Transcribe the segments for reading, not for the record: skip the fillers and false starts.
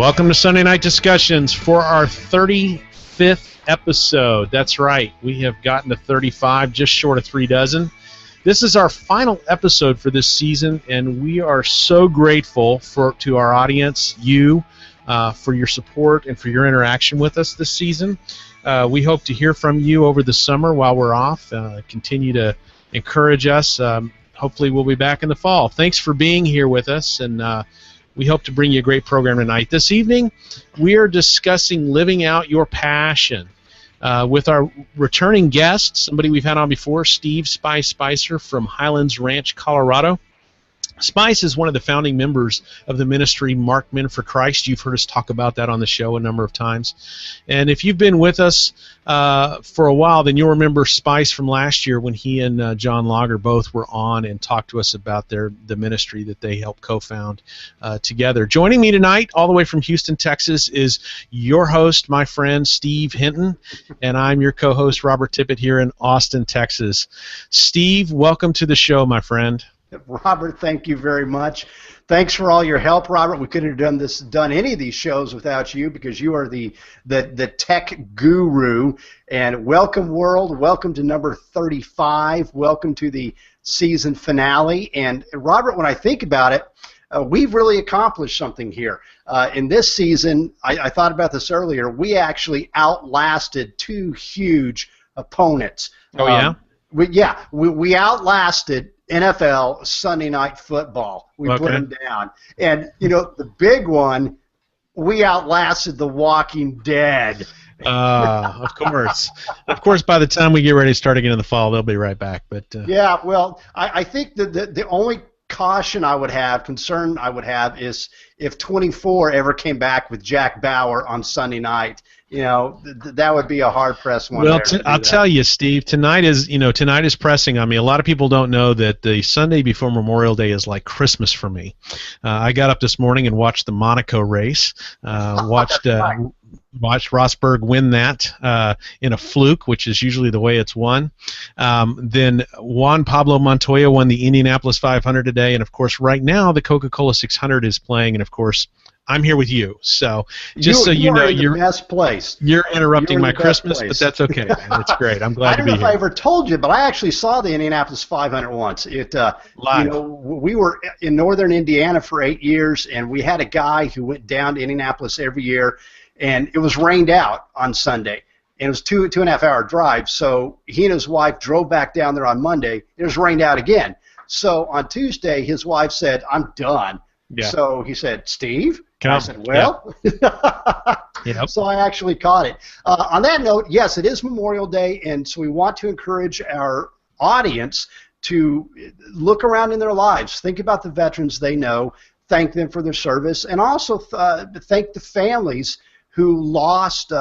Welcome to Sunday Night Discussions for our 35th episode. That's right, we have gotten to 35, just short of 3 dozen. This is our final episode for this season, and we are so grateful to our audience, you, for your support and for your interaction with us this season. We hope to hear from you over the summer while we're off. Continue to encourage us. Hopefully we'll be back in the fall. Thanks for being here with us, and we hope to bring you a great program tonight. This evening, we are discussing living out your passion with our returning guest, somebody we've had on before, Steve Spice Spicer from Highlands Ranch, Colorado. Spice is one of the founding members of the ministry Marked Men for Christ. You've heard us talk about that on the show a number of times. And if you've been with us for a while, then you'll remember Spice from last year when he and John Lager both were on and talked to us about the ministry that they helped co-found together. Joining me tonight, all the way from Houston, Texas, is your host, my friend, Steve Hinton, and I'm your co-host, Robert Tippett, here in Austin, Texas. Steve, welcome to the show, my friend. Robert, thank you very much. Thanks for all your help, Robert. We couldn't have done any of these shows without you, because you are the tech guru. And welcome, world. Welcome to number 35. Welcome to the season finale. And Robert, when I think about it, we've really accomplished something here. In this season, I thought about this earlier, we actually outlasted 2 huge opponents. Oh, yeah? We outlasted NFL Sunday Night Football. We put them down. And, you know, the big one, we outlasted The Walking Dead. Of course. Of course, by the time we get ready to start again in the fall, they'll be right back. But yeah, well, I think the only concern I would have is if 24 ever came back with Jack Bauer on Sunday night. You know, that would be a hard-pressed one. Well, I'll tell you, Steve, tonight is pressing on me. A lot of people don't know that the Sunday before Memorial Day is like Christmas for me. I got up this morning and watched the Monaco race, watched Rosberg win that in a fluke, which is usually the way it's won. Then Juan Pablo Montoya won the Indianapolis 500 today, and of course right now the Coca-Cola 600 is playing, and of course I'm here with you. So just so you know, you're in the best place. You're interrupting my Christmas, but that's okay. That's great. I'm glad to be here. I don't know if I ever told you, but I actually saw the Indianapolis 500 once. Live. You know, we were in northern Indiana for 8 years, and we had a guy who went down to Indianapolis every year, and it was rained out on Sunday. And it was 2.5 hour drive, so he and his wife drove back down there on Monday. It was rained out again. So on Tuesday, his wife said, "I'm done." Yeah. So he said, "Steve?" I said, "Well." Yep. So I actually caught it. On that note, yes, it is Memorial Day, and so we want to encourage our audience to look around in their lives, think about the veterans they know, thank them for their service, and also thank the families who lost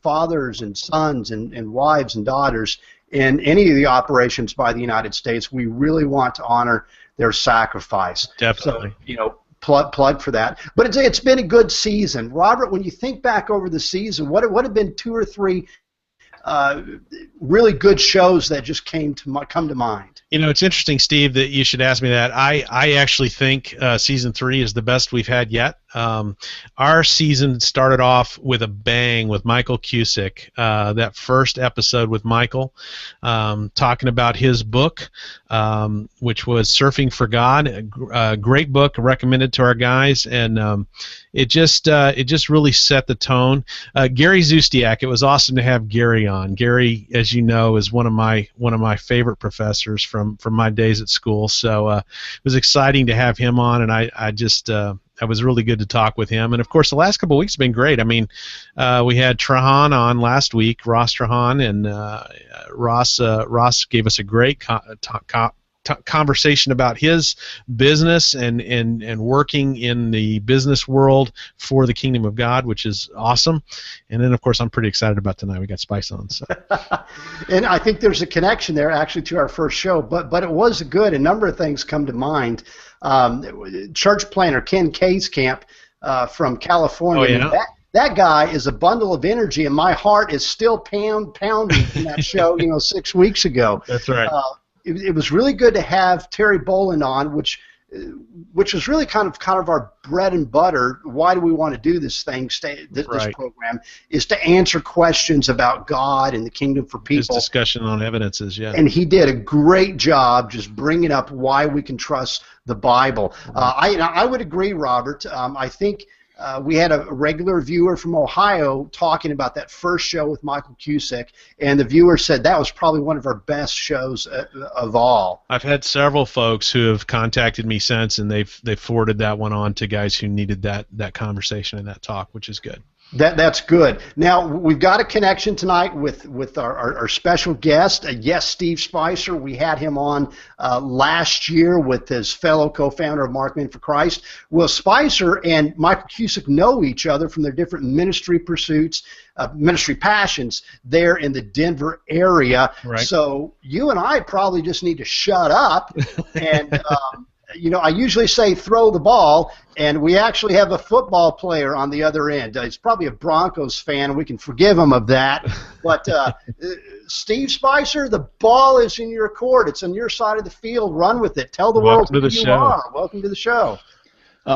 fathers and sons and wives and daughters in any of the operations by the United States. We really want to honor their sacrifice. Definitely. So, you know, plug for that. But it's been a good season. Robert, when you think back over the season, what have been 2 or 3 really good shows that just come to mind? You know, it's interesting, Steve, that you should ask me that. I actually think season 3 is the best we've had yet. Our season started off with a bang with Michael Cusick. That first episode with Michael, talking about his book, which was Surfing for God. A great book, recommended to our guys, and it just really set the tone. Gary Zustiak, it was awesome to have Gary on. Gary, as you know, is one of my favorite professors from my days at school. So it was exciting to have him on, and it was really good to talk with him. And, of course, the last couple of weeks have been great. I mean, we had Trahan on last week, Ross Trahan, and Ross gave us a great conversation about his business and working in the business world for the kingdom of God, which is awesome. And then, of course, I'm pretty excited about tonight. We got Spice on. So. And I think there's a connection there, actually, to our first show. But it was good. A number of things come to mind. Church planner Ken Kayskamp from California. Oh, yeah? That guy is a bundle of energy, and my heart is still pounding from that show, 6 weeks ago. That's right. It was really good to have Terry Boland on, which which is really kind of our bread and butter. Why do we want to do this thing? This program is to answer questions about God and the kingdom for people. His discussion on evidences, yeah. And he did a great job just bringing up why we can trust the Bible. I would agree, Robert. I think we had a regular viewer from Ohio talking about that first show with Michael Cusick, and the viewer said that was probably one of our best shows of all. I've had several folks who have contacted me since, and they've forwarded that one on to guys who needed that conversation and that talk, which is good. That's good. Now, we've got a connection tonight with our special guest. Yes, Steve Spicer. We had him on last year with his fellow co-founder of MarkedMenForChrist. Well, Spicer and Michael Cusick know each other from their different ministry pursuits, ministry passions there in the Denver area. Right. So you and I probably just need to shut up and I usually say throw the ball, and we actually have a football player on the other end. He's probably a Broncos fan, and we can forgive him of that. But Steve Spicer, the ball is in your court. It's on your side of the field. Run with it. Tell the world who you are. Welcome to the show.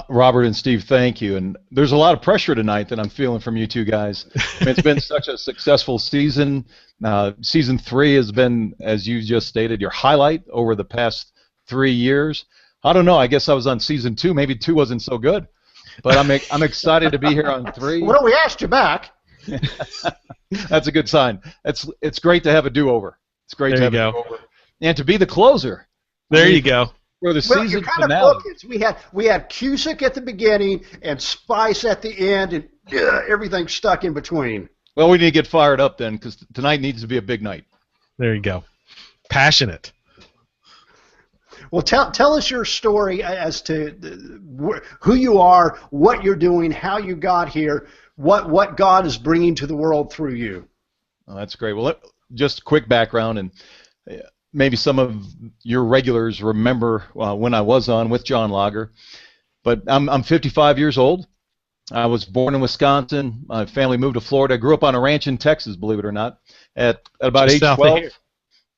Robert and Steve, thank you. And there's a lot of pressure tonight that I'm feeling from you two guys. It's been such a successful season. Season 3 has been, as you just stated, your highlight over the past 3 years. I don't know. I guess I was on season 2. Maybe 2 wasn't so good, but I'm excited to be here on 3. Well, we asked you back. That's a good sign. It's great to have a do-over. It's great to have a do-over, and to be the closer. There you go. For the season you're kind finale. Of we had Cusick at the beginning and Spice at the end, and everything stuck in between. Well, we need to get fired up then, because tonight needs to be a big night. There you go. Passionate. Well, tell us your story as to who you are, what you're doing, how you got here, what God is bringing to the world through you. Oh, that's great. Well, just a quick background, and maybe some of your regulars remember when I was on with John Lager, but I'm 55 years old. I was born in Wisconsin. My family moved to Florida. I grew up on a ranch in Texas, believe it or not, at about age 12.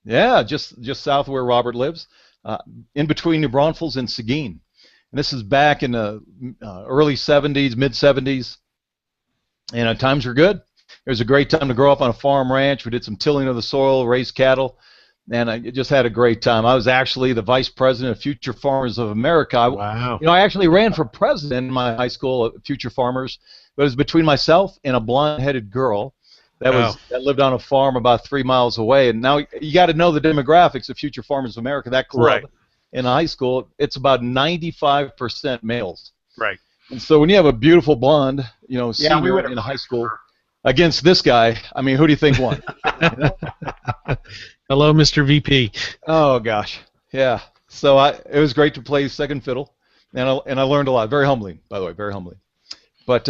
Yeah, just south of where Robert lives. In between New Braunfels and Seguin. And this is back in the early 70s, mid-70s, and times were good. It was a great time to grow up on a farm ranch. We did some tilling of the soil, raised cattle, and I just had a great time. I was actually the vice president of Future Farmers of America. Wow. I actually ran for president in my high school at Future Farmers, but it was between myself and a blonde-headed girl that lived on a farm about 3 miles away. And now you got to know the demographics of Future Farmers of America. That club in high school, it's about 95% males. Right. And so when you have a beautiful blonde, senior in high school against this guy, I mean, who do you think won? Hello, Mr. VP. Oh gosh, yeah. So it was great to play second fiddle, and I learned a lot. Very humbling, by the way, very humbling. But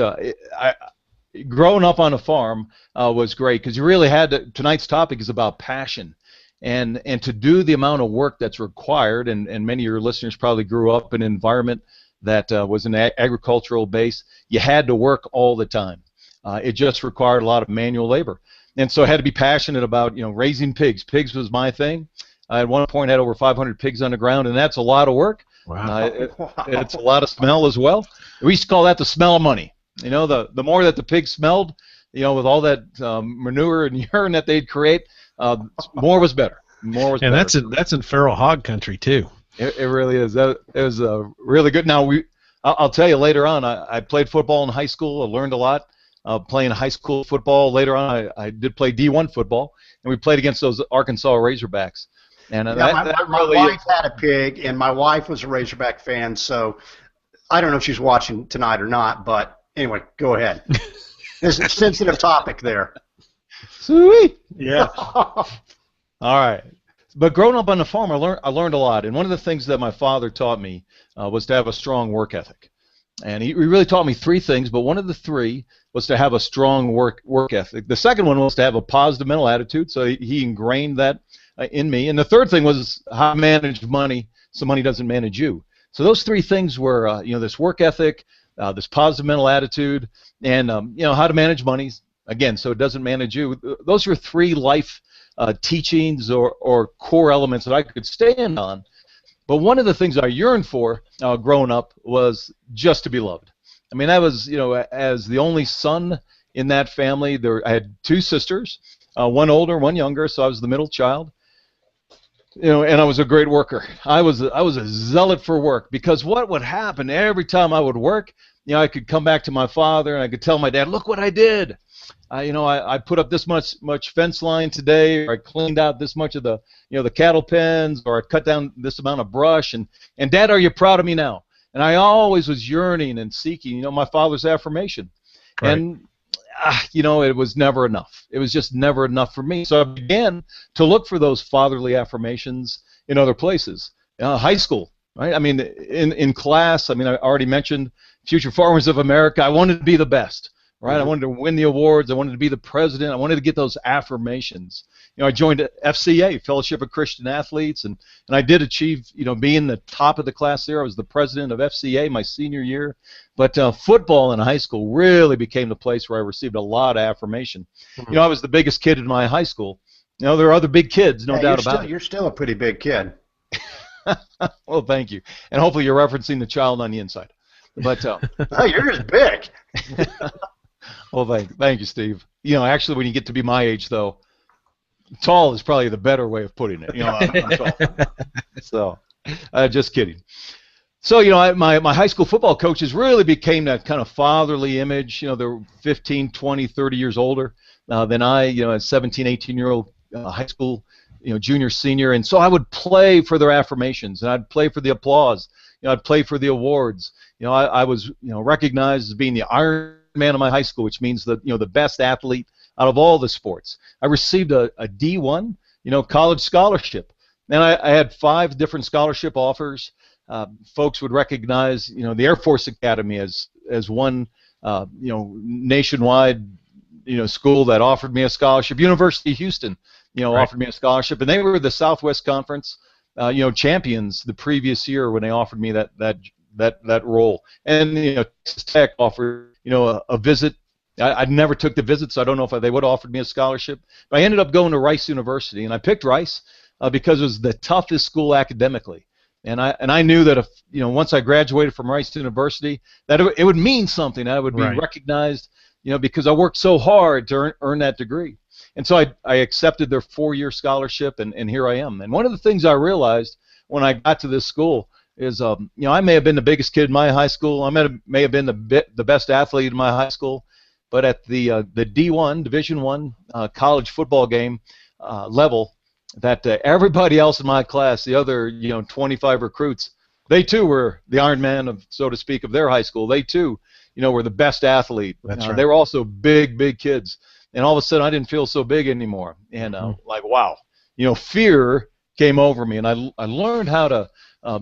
growing up on a farm was great, because you really had to. Tonight's topic is about passion, and to do the amount of work that's required, and many of your listeners probably grew up in an environment that was an agricultural base. You had to work all the time. It just required a lot of manual labor, and so I had to be passionate about raising pigs. Pigs was my thing. I at one point had over 500 pigs on the ground, and that's a lot of work. Wow. It's a lot of smell as well. We used to call that the smell of money. The more that the pigs smelled, with all that manure and urine that they'd create, more was better. More was better. And that's in feral hog country too. It really is. It was really good. Now I'll tell you later on. I played football in high school. I learned a lot playing high school football. Later on, I did play D1 football, and we played against those Arkansas Razorbacks. And my wife had a pig, and my wife was a Razorback fan. So I don't know if she's watching tonight or not, but. Anyway, go ahead. There's a sensitive topic there. Sweet. Yeah. All right. But growing up on the farm, I learned a lot. And one of the things that my father taught me was to have a strong work ethic. And he really taught me 3 things, but one of the 3 was to have a strong work ethic. The second one was to have a positive mental attitude, so he ingrained that in me. And the third thing was how to manage money so money doesn't manage you. So those 3 things were, this work ethic, this positive mental attitude, and how to manage money, again, so it doesn't manage you. Those were 3 life teachings or core elements that I could stand on But one of the things I yearned for growing up was just to be loved. I mean, I was, as the only son in that family. I had two sisters, one older, one younger, so I was the middle child. And I was a great worker. I was a zealot for work, because what would happen every time I would work, I could come back to my father and I could tell my dad, look what I did. I put up this much fence line today, or I cleaned out this much of the the cattle pens, or I cut down this amount of brush, and Dad, are you proud of me now? And I always was yearning and seeking my father's affirmation. Right. And it was never enough. It was just never enough for me. So I began to look for those fatherly affirmations in other places. High school, right? I mean, in class, I already mentioned Future Farmers of America. I wanted to be the best, right? Mm-hmm. I wanted to win the awards. I wanted to be the president. I wanted to get those affirmations. I joined FCA, Fellowship of Christian Athletes, and I did achieve, being the top of the class there. I was the president of FCA my senior year. But football in high school really became the place where I received a lot of affirmation. Mm-hmm. I was the biggest kid in my high school. There are other big kids, no doubt about it. You're still a pretty big kid. Well, thank you. And hopefully you're referencing the child on the inside. But oh, you're just big. Well, thank you, Steve. Actually, when you get to be my age, though, tall is probably the better way of putting it. I'm tall. So, just kidding. So, my high school football coaches really became that kind of fatherly image. They're 15, 20, 30 years older than I, a 17, 18-year-old high school, junior, senior. And so I would play for their affirmations, and I'd play for the applause. I'd play for the awards. I was, recognized as being the Iron Man of my high school, which means the best athlete out of all the sports. I received a D1, college scholarship. And I had 5 different scholarship offers. Folks would recognize, the Air Force Academy as one, nationwide, school that offered me a scholarship. University of Houston, right, offered me a scholarship, and they were the Southwest Conference, champions the previous year when they offered me that role. And Texas Tech offered, a visit. I never took the visit, so I don't know if they would have offered me a scholarship. But I ended up going to Rice University, and I picked Rice because it was the toughest school academically. And I knew that if once I graduated from Rice University, that it would mean something. I would be right, recognized, because I worked so hard to earn that degree. And so I accepted their 4-year scholarship, and here I am. And one of the things I realized when I got to this school is, I may have been the biggest kid in my high school. I may have been the best athlete in my high school, but at the D1 Division I college football game level, that everybody else in my class, the other 25 recruits, they too were the Iron Man of, so to speak, of their high school. They too, were the best athlete. That's right. They were also big kids, and all of a sudden I didn't feel so big anymore. And like, wow, fear came over me, and I learned how to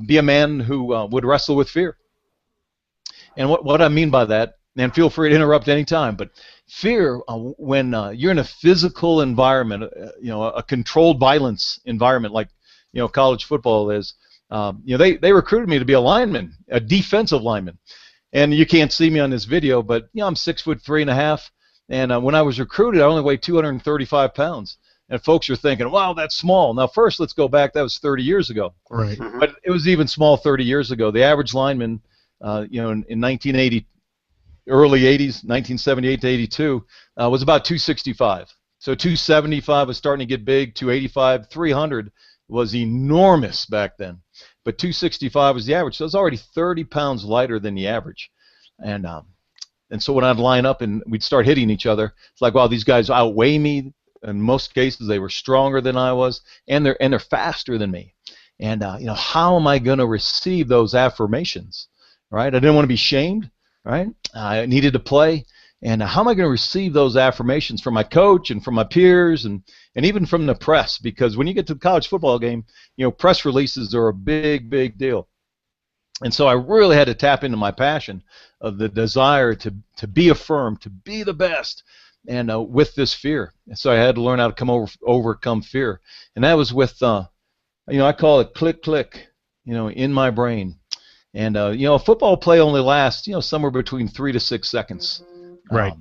be a man who would wrestle with fear. And what I mean by that, and feel free to interrupt any time, but fear, when you're in a physical environment, a controlled violence environment like college football is, they recruited me to be a lineman, a defensive lineman. And you can't see me on this video, but I'm 6'3.5", and when I was recruited, I only weighed 235 pounds. And folks are thinking, wow, that's small. Now, first, let's go back. That was 30 years ago. Right. But it was even small 30 years ago. The average lineman, in 1980. Early 80s, 1978 to 82, was about 265. So 275 was starting to get big. 285, 300 was enormous back then. But 265 was the average. So it was already 30 pounds lighter than the average. And so when I'd line up and we'd start hitting each other, it's like, wow, these guys outweigh me. In most cases, they were stronger than I was, and they're faster than me. And how am I going to receive those affirmations? Right? I didn't want to be shamed. Right? I needed to play, and how am I going to receive those affirmations from my coach and from my peers and even from the press? Because when you get to the college football game, press releases are a big deal. And so I really had to tap into my passion of the desire to be affirmed, to be the best, and with this fear. And so I had to learn how to overcome fear, and that was with I call it click, in my brain. And a football play only lasts somewhere between 3 to 6 seconds. Right.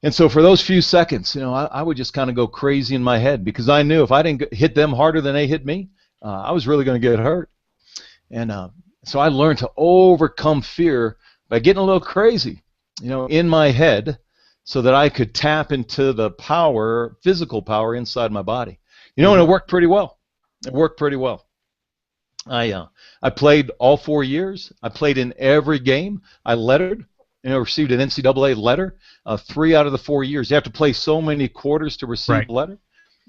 And so for those few seconds, I would just kind of go crazy in my head, because I knew if I didn't hit them harder than they hit me, I was really going to get hurt. And so I learned to overcome fear by getting a little crazy, in my head, so that I could tap into the power, physical power inside my body. And it worked pretty well. It worked pretty well. I played all 4 years. I played in every game. I lettered. Received an NCAA letter 3 out of the 4 years. You have to play so many quarters to receive a letter.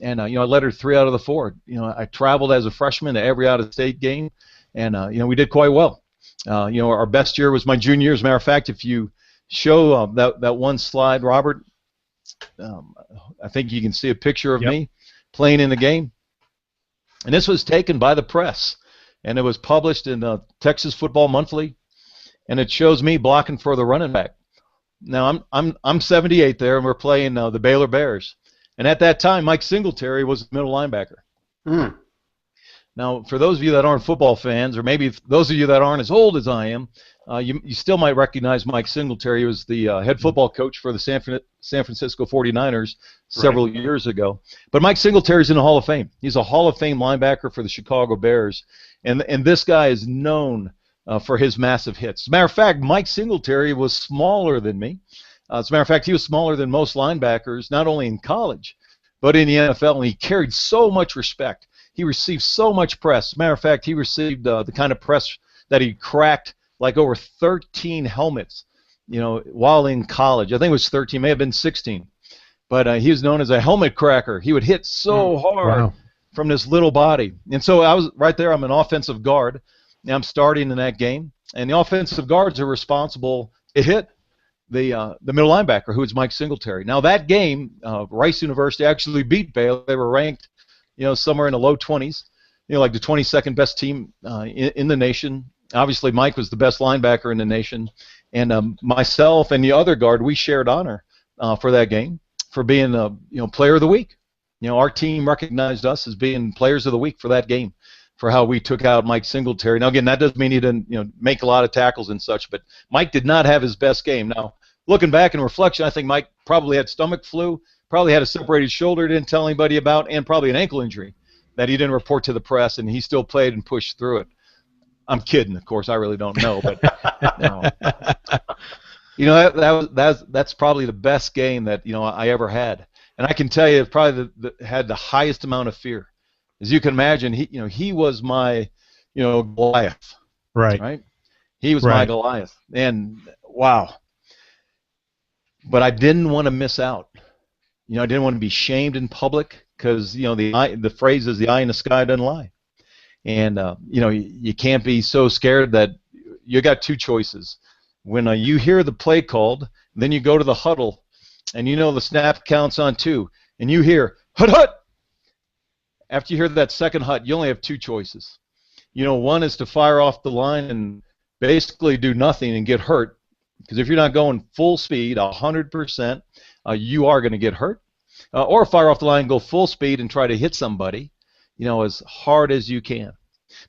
And, I lettered 3 out of the 4. I traveled as a freshman to every out-of-state game, and, we did quite well. Our best year was my junior year. As a matter of fact, if you show that one slide, Robert, I think you can see a picture of me playing in the game. And this was taken by the press, and it was published in Texas Football Monthly, and it shows me blocking for the running back. Now I'm 78 there, and we're playing the Baylor Bears. And at that time, Mike Singletary was the middle linebacker. Now, for those of you that aren't football fans, or maybe those of you that aren't as old as I am, you still might recognize Mike Singletary. He was the head football coach for the San Francisco 49ers several years ago. But Mike Singletary's in the Hall of Fame. He's a Hall of Fame linebacker for the Chicago Bears. And this guy is known for his massive hits. As a matter of fact, Mike Singletary was smaller than me. As a matter of fact, he was smaller than most linebackers, not only in college, but in the NFL, and he carried so much respect. He received so much press. As a matter of fact, he received the kind of press that he cracked like over 13 helmets, while in college. I think it was 13, may have been 16. But he was known as a helmet cracker. He would hit so hard from this little body. And so I was right there. I'm an offensive guard. Now I'm starting in that game. And the offensive guards are responsible to hit the middle linebacker, who is Mike Singletary. Now that game, Rice University actually beat Baylor. They were ranked, somewhere in the low 20s, like the 22nd best team in the nation. Obviously, Mike was the best linebacker in the nation, and myself and the other guard, we shared honor for that game for being player of the week. Our team recognized us as being players of the week for that game, for how we took out Mike Singletary. Now, again, that doesn't mean he didn't make a lot of tackles and such, but Mike did not have his best game. Now, looking back in reflection, I think Mike probably had stomach flu, probably had a separated shoulder didn't tell anybody about, and probably an ankle injury that he didn't report to the press, and he still played and pushed through it. I'm kidding, of course. I really don't know, but that's probably the best game that I ever had, and I can tell you, it probably had the highest amount of fear. As you can imagine, he was my Goliath, right? He was my Goliath, and wow. But I didn't want to miss out. I didn't want to be shamed in public, because the phrase is the eye in the sky doesn't lie. And you can't be so scared that you got two choices. When you hear the play called, then you go to the huddle, and the snap counts on 2, and you hear hut hut. After you hear that second hut, you only have two choices. One is to fire off the line and basically do nothing and get hurt, because if you're not going full speed, 100%, you are going to get hurt. Or fire off the line and go full speed and try to hit somebody, as hard as you can.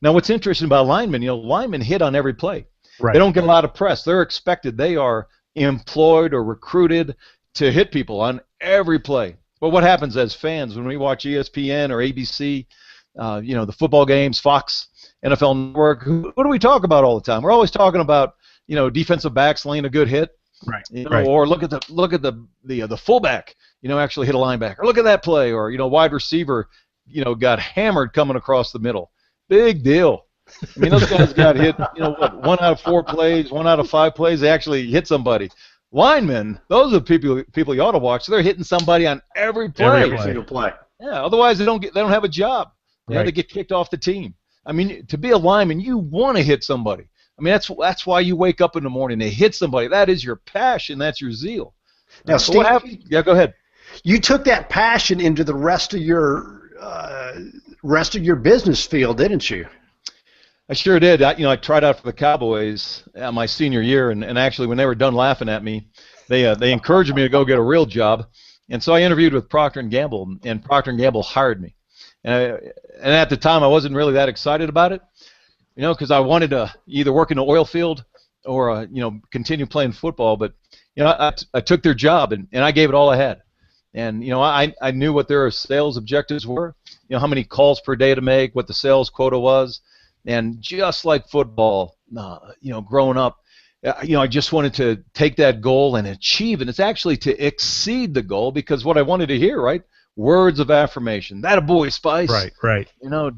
Now, what's interesting about linemen, linemen hit on every play. Right. They don't get a lot of press. They're expected. They are employed or recruited to hit people on every play. But what happens as fans when we watch ESPN or ABC, the football games, Fox, NFL Network, who do we talk about all the time? We're always talking about, defensive backs laying a good hit. Right. Or look at the fullback, actually hit a linebacker. Look at that play, or wide receiver, got hammered coming across the middle. Big deal. I mean, those guys got hit. 1 out of 4 plays, 1 out of 5 plays, they actually hit somebody. Linemen, those are the people you ought to watch. They're hitting somebody on every play. Every single play. Yeah. Otherwise, they don't have a job. They get kicked off the team. I mean, to be a lineman, you want to hit somebody. I mean, that's why you wake up in the morning to hit somebody. That is your passion. That's your zeal. Now, so Steve, what happened? Yeah, go ahead. You took that passion into the rest of your business field, didn't you? I sure did. I tried out for the Cowboys my senior year, and actually when they were done laughing at me, they encouraged me to go get a real job, and so I interviewed with Procter & Gamble, and Procter & Gamble hired me. And at the time, I wasn't really that excited about it, because I wanted to either work in the oil field or continue playing football. But I took their job, and I gave it all I had. And I knew what their sales objectives were, how many calls per day to make, what the sales quota was. And just like football, growing up, I just wanted to take that goal and achieve it. It's actually to exceed the goal, because what I wanted to hear, right? Words of affirmation. That a boy, Spice. Right.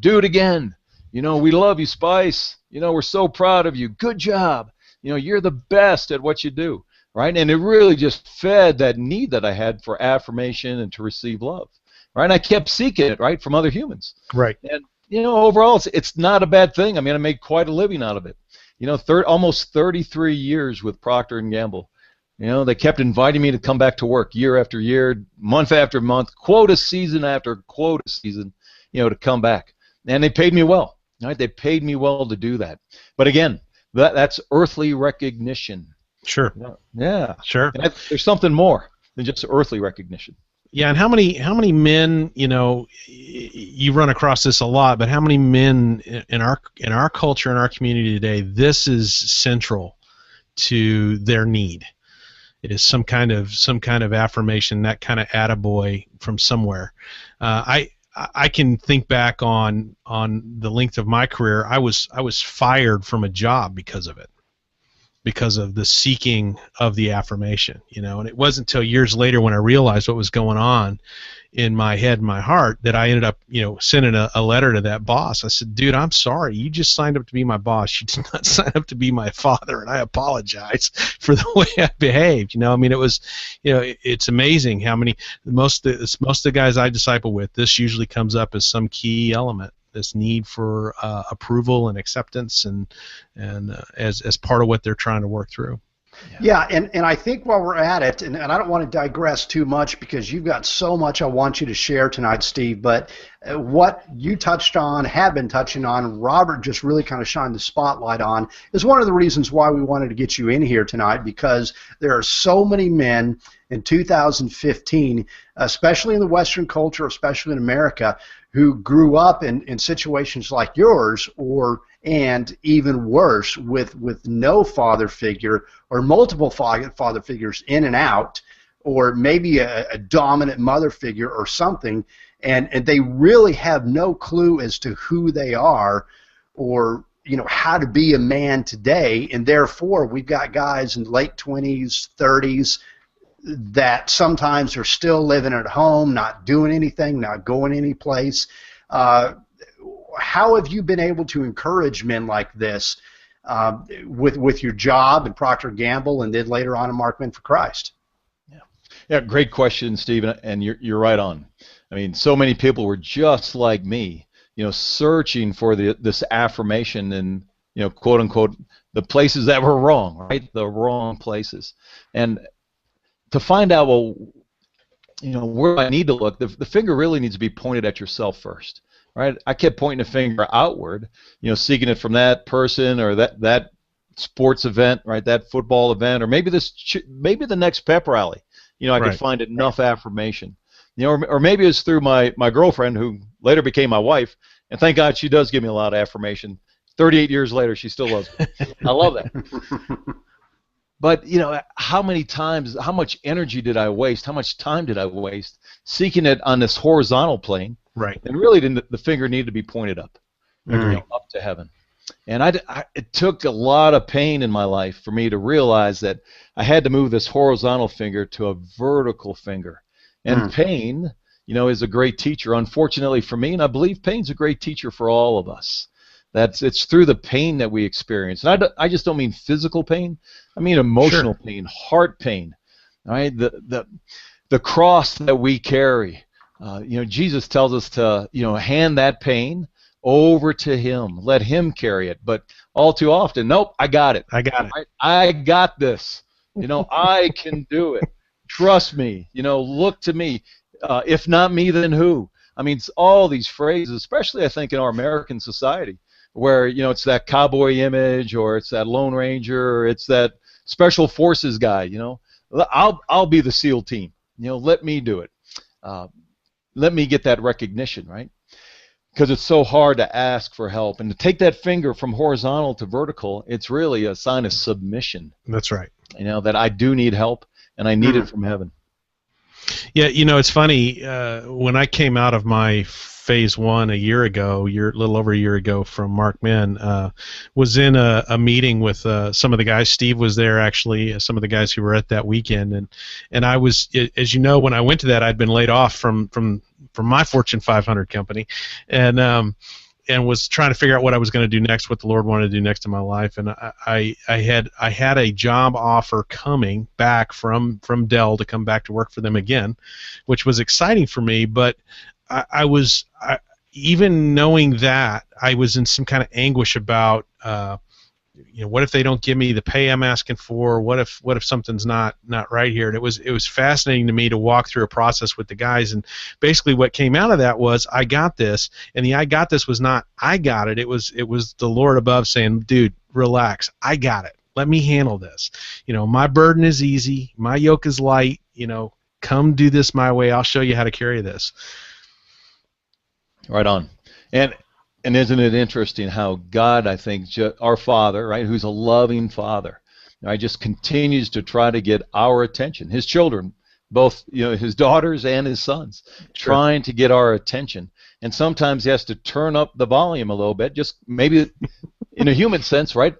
Do it again. We love you, Spice. We're so proud of you. Good job. You're the best at what you do, right? And it really just fed that need that I had for affirmation and to receive love, right? And I kept seeking it, right, from other humans. Right. And, overall, it's not a bad thing. I mean, I made quite a living out of it. Almost 33 years with Procter & Gamble. They kept inviting me to come back to work year after year, month after month, quota season after quota season, to come back. And they paid me well, right? They paid me well to do that. But again, that's earthly recognition. Sure. Yeah. Sure. And there's something more than just earthly recognition. Yeah, and how many men, you run across this a lot, but how many men in our culture, in our community today, this is central to their need. It is some kind of affirmation, that kind of attaboy from somewhere. I can think back on the length of my career. I was fired from a job because of it, because of the seeking of the affirmation, and it wasn't until years later when I realized what was going on in my head and my heart that I ended up, sending a letter to that boss. I said, dude, I'm sorry. You just signed up to be my boss. You did not sign up to be my father, and I apologize for the way I behaved. It was, it's amazing how many, most of the guys I disciple with, this usually comes up as some key element. This need for approval and acceptance, and as part of what they're trying to work through. Yeah, and I think while we're at it, and I don't want to digress too much because you've got so much I want you to share tonight, Steve, but what you touched on, have been touching on, Robert just really kind of shined the spotlight on, is one of the reasons why we wanted to get you in here tonight, because there are so many men in 2015, especially in the Western culture, especially in America, who grew up in situations like yours, and even worse, with no father figure or multiple father figures in and out, or maybe a dominant mother figure or something, and they really have no clue as to who they are, or how to be a man today. And therefore we've got guys in late 20s, 30s that sometimes are still living at home, not doing anything, not going any place. How have you been able to encourage men like this with your job at Procter & Gamble, and then later on in Marked Men for Christ? Yeah, great question, Steve, and you're right on. I mean, so many people were just like me, searching for this affirmation and, quote unquote, the places that were wrong, right? The wrong places. And to find out, well, where I need to look, the finger really needs to be pointed at yourself first, right? I kept pointing the finger outward, seeking it from that person or that sports event, right? That football event, or maybe the next pep rally. I could find enough affirmation, or maybe it's through my girlfriend, who later became my wife, and thank God she does give me a lot of affirmation. 38 years later, she still loves me. I love that. But, how many times, how much energy did I waste, how much time did I waste seeking it on this horizontal plane? Right. And really the finger needed to be pointed up, up to heaven. And it took a lot of pain in my life for me to realize that I had to move this horizontal finger to a vertical finger. And pain, is a great teacher, unfortunately for me, and I believe pain's a great teacher for all of us. It's through the pain that we experience. And I just don't mean physical pain. I mean emotional pain, heart pain. All right? The cross that we carry. Jesus tells us to, hand that pain over to Him. Let Him carry it. But all too often, nope, I got it. I got this. I can do it. Trust me. Look to me. If not me, then who? I mean, it's all these phrases, especially I think in our American society, where it's that cowboy image, or it's that Lone Ranger, or it's that special forces guy. I'll be the SEAL team. Let me do it. Let me get that recognition, right? Because it's so hard to ask for help, and to take that finger from horizontal to vertical, it's really a sign of submission. That's right. That I do need help, and I need it from heaven. Yeah, it's funny. When I came out of my phase one a little over a year ago from Mark Men, was in a meeting with some of the guys. Steve was there actually, some of the guys who were at that weekend, and I was, as you know, when I went to that, I'd been laid off from my Fortune 500 company, and was trying to figure out what I was going to do next, what the Lord wanted to do next in my life. And I had a job offer coming back from Dell to come back to work for them again, which was exciting for me. But even knowing that, I was in some kind of anguish about, what if they don't give me the pay I'm asking for? What if something's not right here? And it was fascinating to me to walk through a process with the guys, and basically what came out of that was, I got this, and the I got this was not I got it. It was the Lord above saying, dude, relax, I got it. Let me handle this. My burden is easy, my yoke is light. Come do this my way. I'll show you how to carry this. Right on. And isn't it interesting how God, I think, our Father, right, who's a loving Father, right, just continues to try to get our attention, His children, both, His daughters and His sons, Sure. Trying to get our attention. And sometimes He has to turn up the volume a little bit, just maybe in a human sense, right?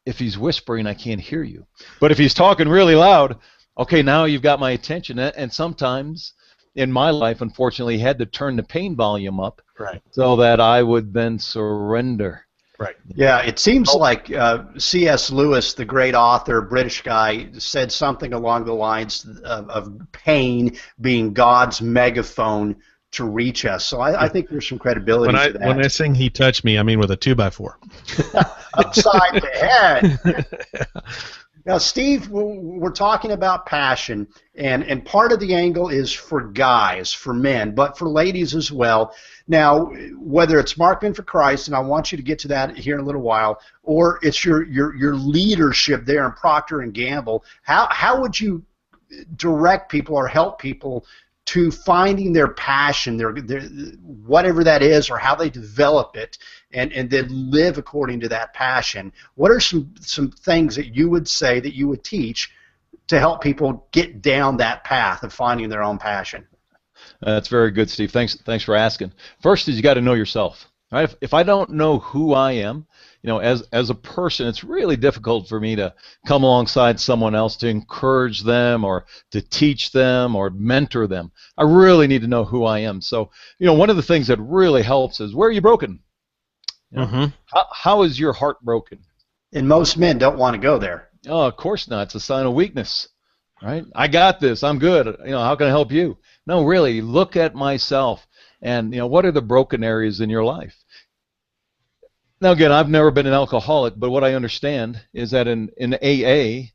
If He's whispering, I can't hear you. But if He's talking really loud, okay, now you've got my attention. And sometimes in my life, unfortunately, He had to turn the pain volume up. Right. So that I would then surrender. Right. Yeah, it seems like C.S. Lewis, the great author, British guy, said something along the lines of pain being God's megaphone to reach us. So I think there's some credibility to that. When I sing "He Touched Me," I mean with a 2x4. Upside the head. Now, Steve, we're talking about passion, and part of the angle is for guys, for men, but for ladies as well. Now, whether it's Marked Men for Christ, and I want you to get to that here in a little while, or it's your leadership there in Procter & Gamble, how would you direct people or help people to finding their passion, their whatever that is, or how they develop it, and then live according to that passion? What are some things that you would say, that you would teach, to help people get down that path of finding their own passion? That's very good, Steve. Thanks for asking. First is you got to know yourself. Right? If I don't know who I am, as a person, it's really difficult for me to come alongside someone else to encourage them or to teach them or mentor them. I really need to know who I am. So, one of the things that really helps is, where are you broken? How is your heart broken? And most men don't want to go there. Oh, of course not. It's a sign of weakness, right? I got this. I'm good. How can I help you? No, really, look at myself, and what are the broken areas in your life? Now, again, I've never been an alcoholic, but what I understand is that in AA,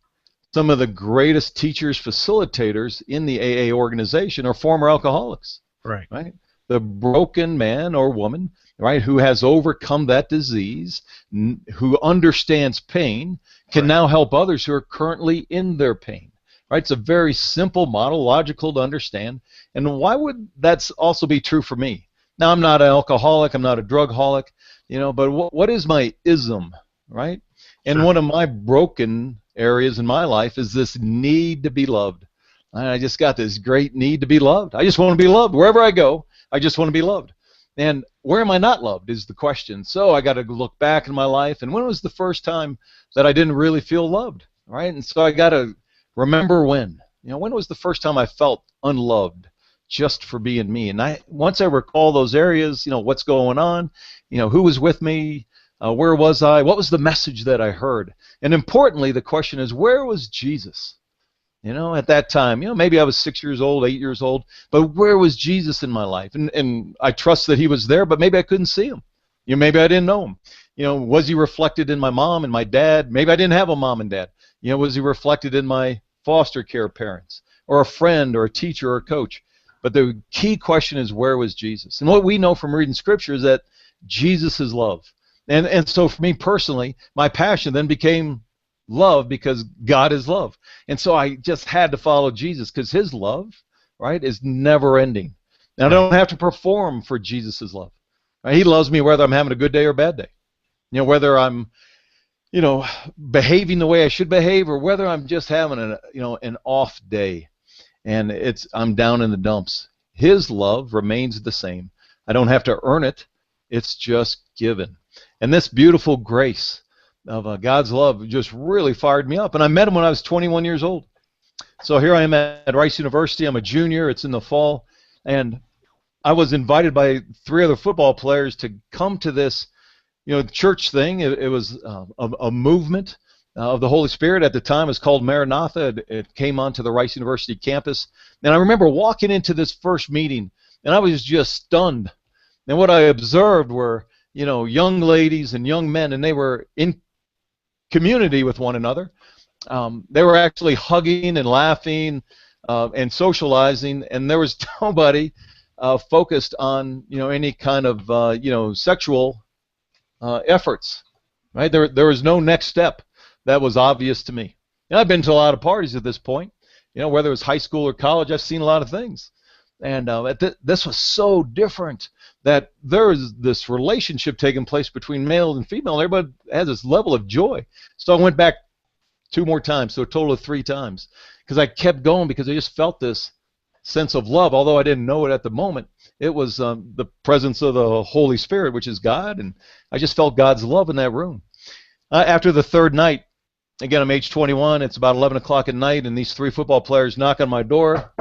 some of the greatest teachers, facilitators in the AA organization are former alcoholics. Right. Right? The broken man or woman, right, who has overcome that disease, who understands pain, can now help others who are currently in their pain. Right? It's a very simple model, logical to understand. And why would that also be true for me? Now, I'm not an alcoholic, I'm not a drug-holic, but what is my ism, right? And Sure. one of my broken areas in my life is this need to be loved. I just got this great need to be loved. I just want to be loved. Wherever I go, I just want to be loved. And where am I not loved is the question. So I got to look back in my life, and when was the first time that I didn't really feel loved, right? And so I got to remember when. When was the first time I felt unloved just for being me? And once I recall those areas, what's going on, who was with me, where was I, what was the message that I heard? And importantly, the question is, where was Jesus? At that time, maybe I was 6 years old, 8 years old, but where was Jesus in my life? And I trust that He was there, but maybe I couldn't see Him. Maybe I didn't know Him. Was He reflected in my mom and my dad? Maybe I didn't have a mom and dad. Was He reflected in my foster care parents, or a friend, or a teacher, or a coach? But the key question is, where was Jesus? And what we know from reading Scripture is that Jesus is love. And so for me personally, my passion then became love, because God is love. And so I just had to follow Jesus, because His love, right, is never ending. And I don't have to perform for Jesus' love. Right? He loves me whether I'm having a good day or a bad day. Whether I'm behaving the way I should behave, or whether I'm just having an off day and I'm down in the dumps. His love remains the same. I don't have to earn it. It's just given. And this beautiful grace of God's love just really fired me up. And I met him when I was 21 years old. So here I am at Rice University. I'm a junior. It's in the fall. And I was invited by 3 other football players to come to this, church thing. It was a movement of the Holy Spirit. At the time, it was called Maranatha. It came onto the Rice University campus. And I remember walking into this first meeting, and I was just stunned. And what I observed were, young ladies and young men, and they were in community with one another. They were actually hugging and laughing and socializing, and there was nobody focused on any kind of sexual efforts. Right? There was no next step that was obvious to me. And I've been to a lot of parties at this point. Whether it was high school or college, I've seen a lot of things. And this was so different that there is this relationship taking place between male and female, and everybody has this level of joy. So I went back 2 more times, so a total of 3 times, because I kept going because I just felt this sense of love, although I didn't know it at the moment. It was the presence of the Holy Spirit, which is God, and I just felt God's love in that room. After the 3rd night, again, I'm age 21, it's about 11 o'clock at night, and these 3 football players knock on my door.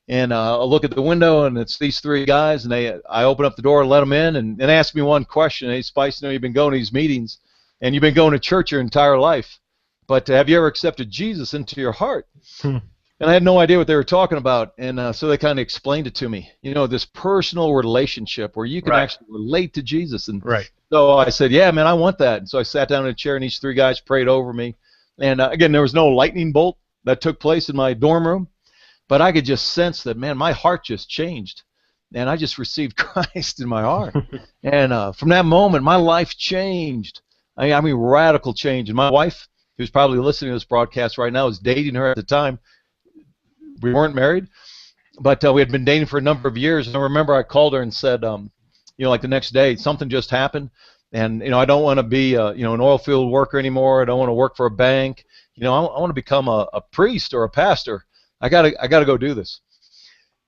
And I look at the window, and it's these 3 guys, and I open up the door and let them in, and ask me one question. Hey, Spice, you've been going to these meetings, and you've been going to church your entire life, but have you ever accepted Jesus into your heart? And I had no idea what they were talking about, and so they kind of explained it to me. This personal relationship where you can actually relate to Jesus. And so I said, yeah, man, I want that. And so I sat down in a chair, and these 3 guys prayed over me. And again, there was no lightning bolt that took place in my dorm room. But I could just sense that, man, my heart just changed, and I just received Christ in my heart. And from that moment, my life changed. I mean, radical change. And my wife, who's probably listening to this broadcast right now, was dating her at the time. We weren't married, but we had been dating for a number of years. And I remember I called her and said, like the next day, something just happened, and I don't want to be an oil field worker anymore. I don't want to work for a bank. I want to become a priest or a pastor. I gotta go do this.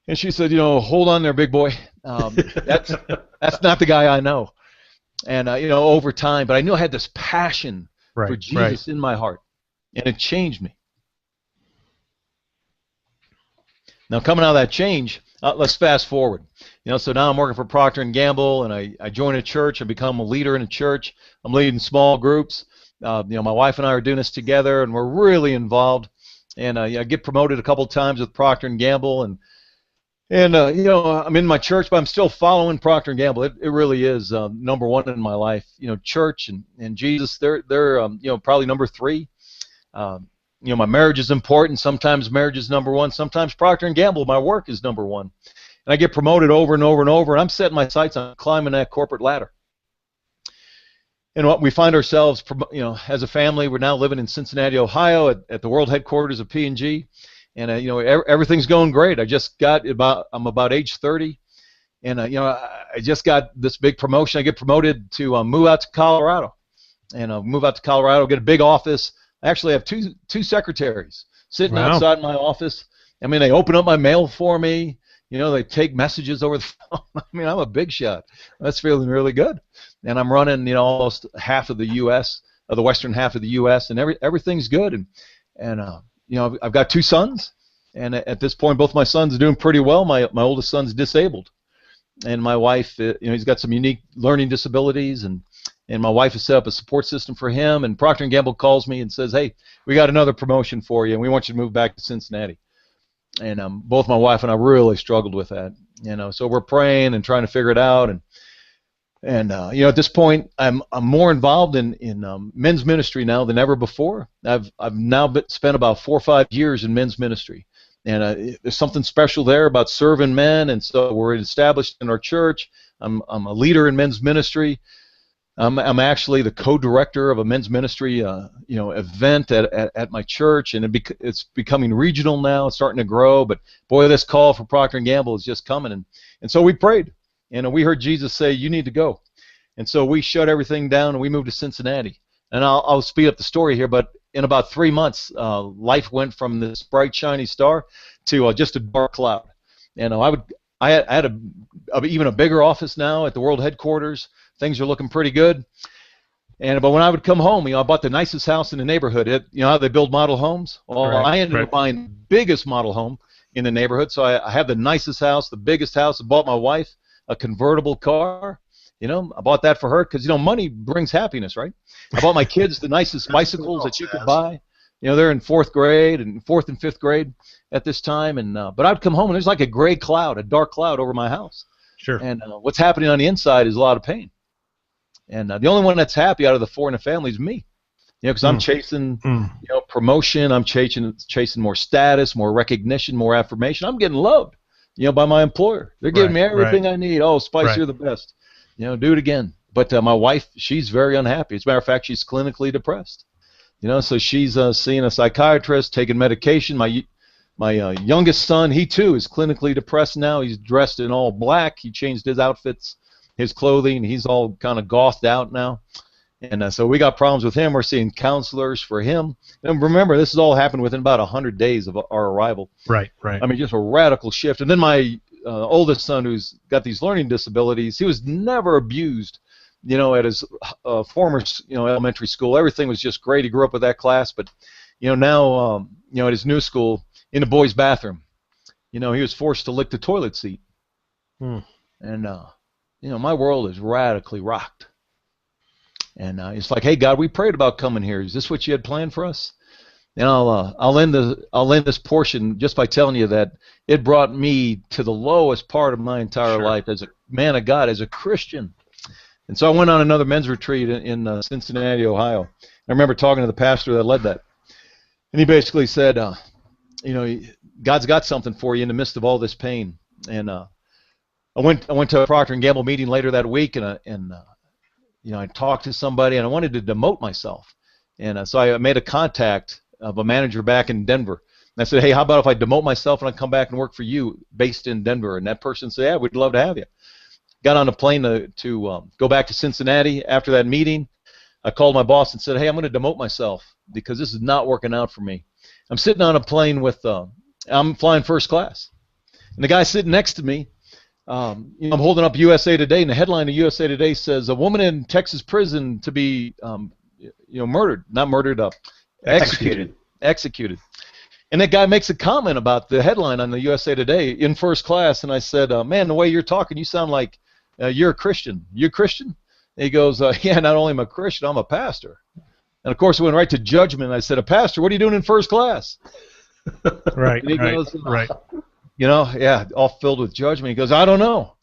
And she said, hold on there, big boy. That's not the guy I know. And over time, but I knew I had this passion for Jesus in my heart, and it changed me. Now, coming out of that change, let's fast forward. So now I'm working for Procter & Gamble, and I join a church. I become a leader in a church. I'm leading small groups. My wife and I are doing this together, and we're really involved. And I get promoted a couple times with Procter & Gamble, and I'm in my church, but I'm still following Procter & Gamble. It really is number 1 in my life. Church and Jesus, they're probably number 3. My marriage is important. Sometimes marriage is number 1. Sometimes Procter & Gamble, my work, is number 1. And I get promoted over and over and over, and I'm setting my sights on climbing that corporate ladder. And what we find ourselves, as a family, we're now living in Cincinnati, Ohio, at the world headquarters of P&G, and everything's going great. I'm about age 30, and I just got this big promotion. I get promoted to move out to Colorado, and move out to Colorado, get a big office. I actually have two secretaries sitting outside my office. I mean, they open up my mail for me. They take messages over the phone. I mean, I'm a big shot. That's feeling really good. And I'm running, almost half of the U.S., the western half of the U.S., and everything's good. And I've got 2 sons, and at this point, both my sons are doing pretty well. My oldest son's disabled, and my wife, he's got some unique learning disabilities, and my wife has set up a support system for him. And Procter & Gamble calls me and says, "Hey, we got another promotion for you, and we want you to move back to Cincinnati." And both my wife and I really struggled with that, So we're praying and trying to figure it out, and at this point, I'm more involved in men's ministry now than ever before. I've now spent about 4 or 5 years in men's ministry, and there's something special there about serving men, and so we're established in our church. I'm a leader in men's ministry. I'm actually the co-director of a men's ministry, event at my church, and it's becoming regional now. It's starting to grow, but boy, this call for Procter & Gamble is just coming, and so we prayed, and we heard Jesus say, "You need to go," and so we shut everything down and we moved to Cincinnati. And I'll speed up the story here, but in about 3 months, life went from this bright, shiny star to just a dark cloud. And I had even a bigger office now at the world headquarters. Things are looking pretty good. But when I would come home, I bought the nicest house in the neighborhood. How they build model homes? Well, I ended up buying the biggest model home in the neighborhood. So I have the nicest house, the biggest house. I bought my wife a convertible car. I bought that for her because, money brings happiness, right? I bought my kids the nicest bicycles that you could buy. They're in fourth and fifth grade at this time. But I'd come home and there's like a gray cloud, a dark cloud over my house. Sure. And what's happening on the inside is a lot of pain. And the only one that's happy out of the four in the family is me. Because I'm chasing, promotion. I'm chasing more status, more recognition, more affirmation. I'm getting loved, by my employer. They're giving me everything I need. Oh, Spice, you're the best. Do it again. But my wife, she's very unhappy. As a matter of fact, she's clinically depressed. So she's seeing a psychiatrist, taking medication. My youngest son, he too is clinically depressed now. He's dressed in all black. He changed his outfits, his clothing. He's all kind of gothed out now. And so we got problems with him. We're seeing counselors for him. And remember, this has all happened within about 100 days of our arrival. Right. I mean, just a radical shift. And then my oldest son, who's got these learning disabilities, he was never abused, at his former, elementary school. Everything was just great. He grew up with that class. But, now, at his new school, in the boys' bathroom, he was forced to lick the toilet seat. And, my world is radically rocked. And it's like, hey, God, we prayed about coming here. Is this what you had planned for us? And I'll end this portion just by telling you that it brought me to the lowest part of my entire life as a man of God, as a Christian. And so I went on another men's retreat in Cincinnati, Ohio. I remember talking to the pastor that led that, and he basically said, God's got something for you in the midst of all this pain. And I went to a Procter & Gamble meeting later that week, and I talked to somebody, and I wanted to demote myself. And so I made a contact of a manager back in Denver. And I said, hey, how about if I demote myself and I come back and work for you based in Denver? And that person said, yeah, we'd love to have you. Got on a plane to go back to Cincinnati after that meeting. I called my boss and said, hey, I'm going to demote myself because this is not working out for me. I'm sitting on a plane I'm flying first class. And the guy sitting next to me, I'm holding up USA Today, and the headline of USA Today says, a woman in Texas prison to be, murdered, not murdered, executed. And that guy makes a comment about the headline on the USA Today in first class, and I said, man, the way you're talking, you sound like you're a Christian. You a Christian? And he goes, yeah, not only am I a Christian, I'm a pastor. And of course, it went right to judgment. I said, a pastor, what are you doing in first class? Right, and he goes, right. All filled with judgment. He goes, I don't know.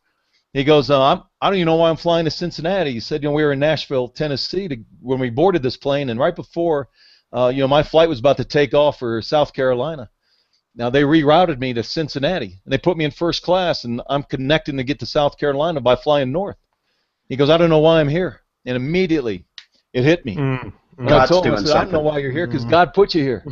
He goes, I don't even know why I'm flying to Cincinnati. He said, we were in Nashville, Tennessee when we boarded this plane, and right before, my flight was about to take off for South Carolina. Now, they rerouted me to Cincinnati, and they put me in first class, and I'm connecting to get to South Carolina by flying north. He goes, I don't know why I'm here. And immediately, it hit me. And I told him, I don't know why you're here, because God put you here.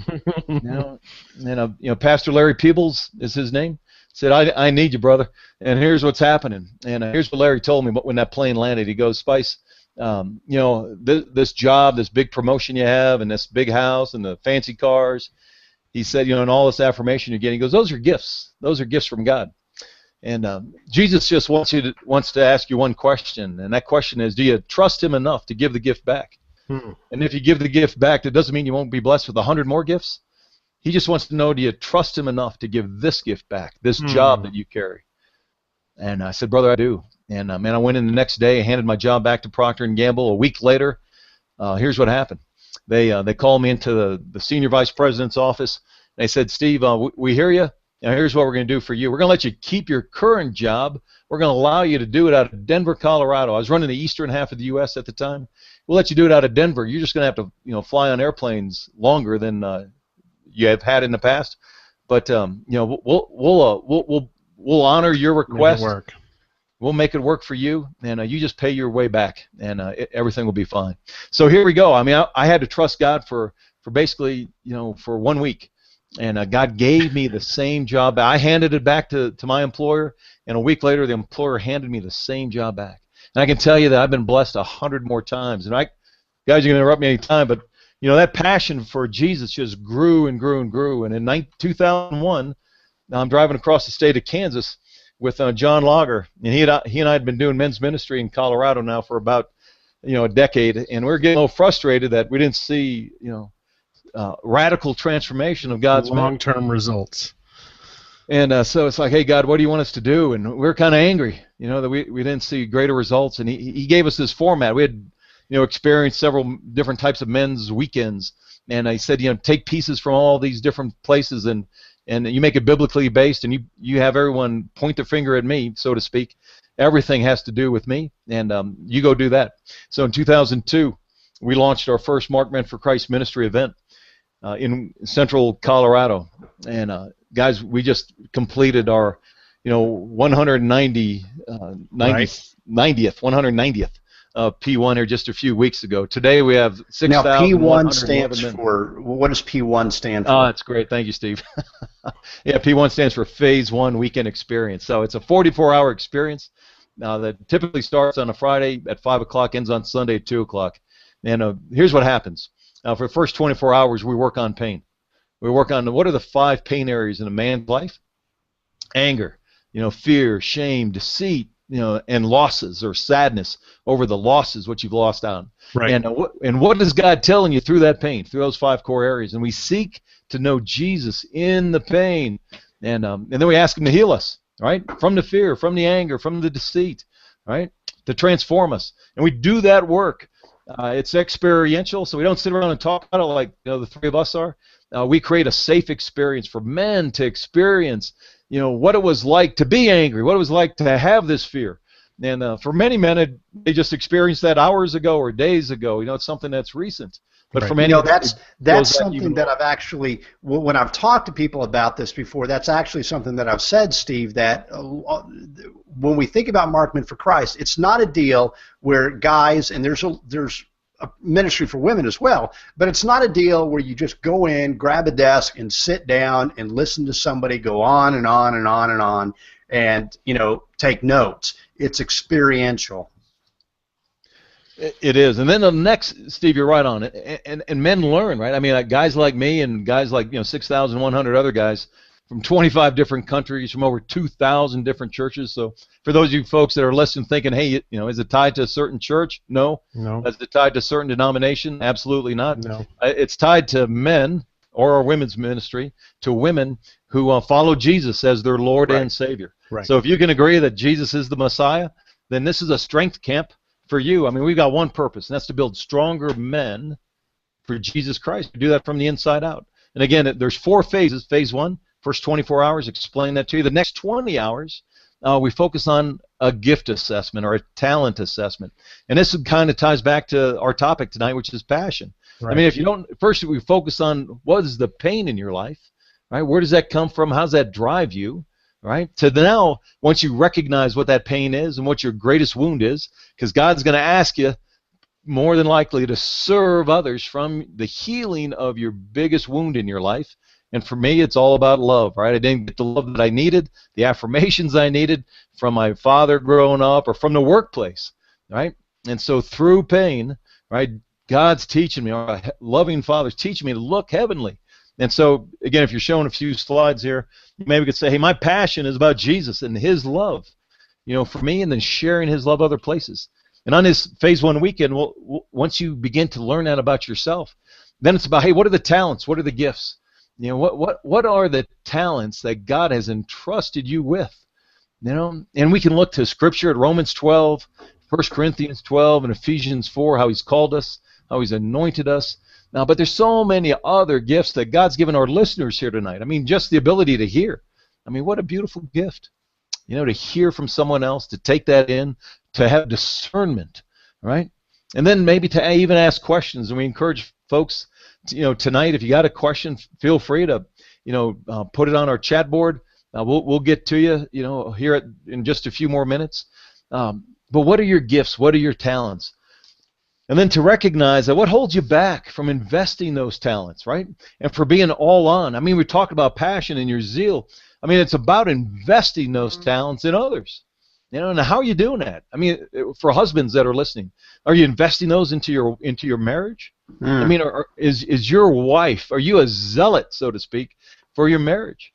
Pastor Larry Peebles is his name. Said, I need you, brother. And here's what's happening. And here's what Larry told me when that plane landed. He goes, Spice, this job, this big promotion you have, and this big house, and the fancy cars. He said, and all this affirmation you're getting. He goes, those are gifts. Those are gifts from God. And Jesus just wants to ask you one question, and that question is, do you trust Him enough to give the gift back? And if you give the gift back, that doesn't mean you won't be blessed with 100 more gifts. He just wants to know, do you trust Him enough to give this gift back, this job that you carry? And I said, brother, I do. And I went in the next day, handed my job back to Procter & Gamble. A week later, here's what happened. They called me into the senior vice president's office. They said, Steve, we hear you. Now, here's what we're going to do for you. We're going to let you keep your current job. We're going to allow you to do it out of Denver, Colorado. I was running the eastern half of the U.S. at the time. We'll let you do it out of Denver. You're just going to have to, fly on airplanes longer than you have had in the past. But we'll honor your request. Make it work. We'll make it work for you, and you just pay your way back, and everything will be fine. So here we go. I mean, I had to trust God for basically, for 1 week. And God gave me the same job. I handed it back to my employer, and a week later, the employer handed me the same job back. And I can tell you that I've been blessed 100 more times. And guys, you're going to interrupt me any time, but that passion for Jesus just grew and grew and grew. And in 2001, I'm driving across the state of Kansas, with John Lager, and he and I had been doing men's ministry in Colorado now for about a decade, and we were getting a little frustrated that we didn't see radical transformation of God's long-term results. And so it's like, hey, God, what do you want us to do? And we're kind of angry, that we didn't see greater results. And he gave us this format. We had, experienced several different types of men's weekends. And he said, take pieces from all these different places and you make it biblically based, and you have everyone point their finger at me, so to speak. Everything has to do with me, and you go do that. So in 2002, we launched our first Marked Men for Christ ministry event in central Colorado. And guys, we just completed our 190th P1 here just a few weeks ago. Today we have 6,000. Now P1 stands for, what does P1 stand for? Oh, that's great. Thank you, Steve. Yeah, P1 stands for Phase 1 Weekend Experience. So it's a 44-hour experience that typically starts on a Friday at 5 o'clock, ends on Sunday at 2 o'clock. And here's what happens. For the first 24 hours, we work on pain. We work on what are the 5 pain areas in a man's life? Anger, fear, shame, deceit, and losses or sadness over the losses, what you've lost on. Right. And what is God telling you through that pain, through those 5 core areas? And we seek to know Jesus in the pain, and then we ask Him to heal us, right? From the fear, from the anger, from the deceit, right? To transform us, and we do that work. It's experiential, so we don't sit around and talk about it like the 3 of us are. We create a safe experience for men to experience, what it was like to be angry, what it was like to have this fear. And for many men, they just experienced that hours ago or days ago. It's something that's recent. But for many, that's something that I've actually, when I've talked to people about this before, that's actually something that I've said, Steve, that when we think about Marked Men for Christ, it's not a deal where guys, and there's a ministry for women as well, but it's not a deal where you just go in, grab a desk, and sit down and listen to somebody go on and on and on and on and, take notes. It's experiential. It is. And then the next, Steve, you're right on it, and men learn, right? I mean, guys like me and guys like 6,100 other guys from 25 different countries, from over 2,000 different churches. So for those of you folks that are listening thinking, hey, is it tied to a certain church? No. Is it tied to a certain denomination? Absolutely not. No. It's tied to men or our women's ministry, to women who follow Jesus as their Lord and Savior. Right. So if you can agree that Jesus is the Messiah, then this is a strength camp for you. I mean, we've got one purpose, and that's to build stronger men for Jesus Christ. We do that from the inside out. And again, there's 4 phases. Phase 1, first 24 hours, explain that to you. The next 20 hours, we focus on a gift assessment or a talent assessment. And this kind of ties back to our topic tonight, which is passion. Right. I mean, if you don't, first we focus on what is the pain in your life, right? Where does that come from? How does that drive you? Right? To now, once you recognize what that pain is and what your greatest wound is, because God's going to ask you more than likely to serve others from the healing of your biggest wound in your life. And for me, it's all about love, right? I didn't get the love that I needed, the affirmations I needed from my father growing up or from the workplace, right? And so through pain, right, God's teaching me, or a loving Father's teaching me to look heavenly. And so, again, if you're showing a few slides here, maybe we could say, hey, my passion is about Jesus and His love, for me, and then sharing His love other places. And on this Phase 1 weekend, once you begin to learn that about yourself, then it's about, hey, what are the talents? What are the gifts? What are the talents that God has entrusted you with? And we can look to Scripture at Romans 12, 1 Corinthians 12, and Ephesians 4, how He's called us, how He's anointed us. Now, but there's so many other gifts that God's given our listeners here tonight. I mean, just the ability to hear. I mean, what a beautiful gift. To hear from someone else, to take that in, to have discernment, right? And then maybe to even ask questions. And we encourage folks, tonight, if you got a question, feel free to, put it on our chat board. We'll get to you, here in just a few more minutes. But what are your gifts? What are your talents? And then to recognize that what holds you back from investing those talents, right? And for being all on. I mean, we talked about passion and your zeal. I mean, it's about investing those talents in others. And how are you doing that? I mean, for husbands that are listening, are you investing those into your marriage? I mean, is your wife, are you a zealot, so to speak, for your marriage?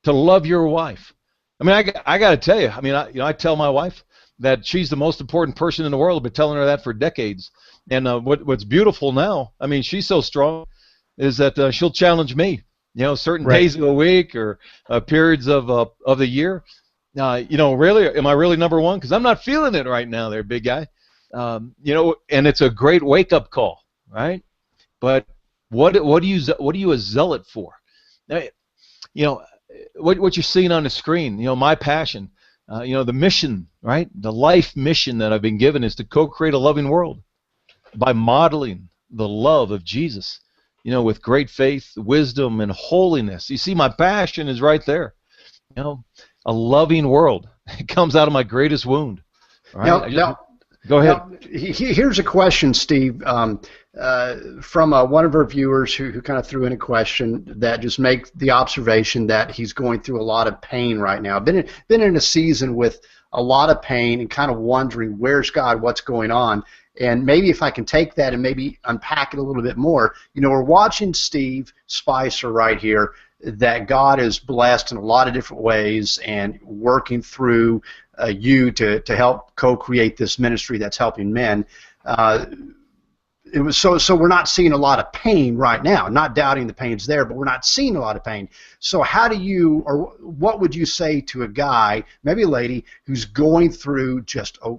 To love your wife, I mean, I got to tell you, I mean, I tell my wife that she's the most important person in the world. I've been telling her that for decades. And what's beautiful now, I mean, she's so strong, is that she'll challenge me. Certain days of the week or periods of the year. Really, am I really number one? Because I'm not feeling it right now, there, big guy. And it's a great wake-up call, right? But what are you a zealot for? What you're seeing on the screen, my passion, the mission, right? The life mission that I've been given is to co-create a loving world by modeling the love of Jesus, with great faith, wisdom, and holiness. You see, my passion is right there. A loving world. It comes out of my greatest wound. Right? Go ahead. Now, here's a question, Steve, from one of our viewers who kind of threw in a question that just makes the observation that he's going through a lot of pain right now. Been in a season with a lot of pain and kind of wondering, where's God, what's going on? And maybe if I can take that and maybe unpack it a little bit more, we're watching Steve Spicer right here, that God is blessed in a lot of different ways and working through you to help co-create this ministry that's helping men. It was so we're not seeing a lot of pain right now. Not doubting the pain's there, but we're not seeing a lot of pain. So how do you, or what would you say to a guy, maybe a lady, who's going through just an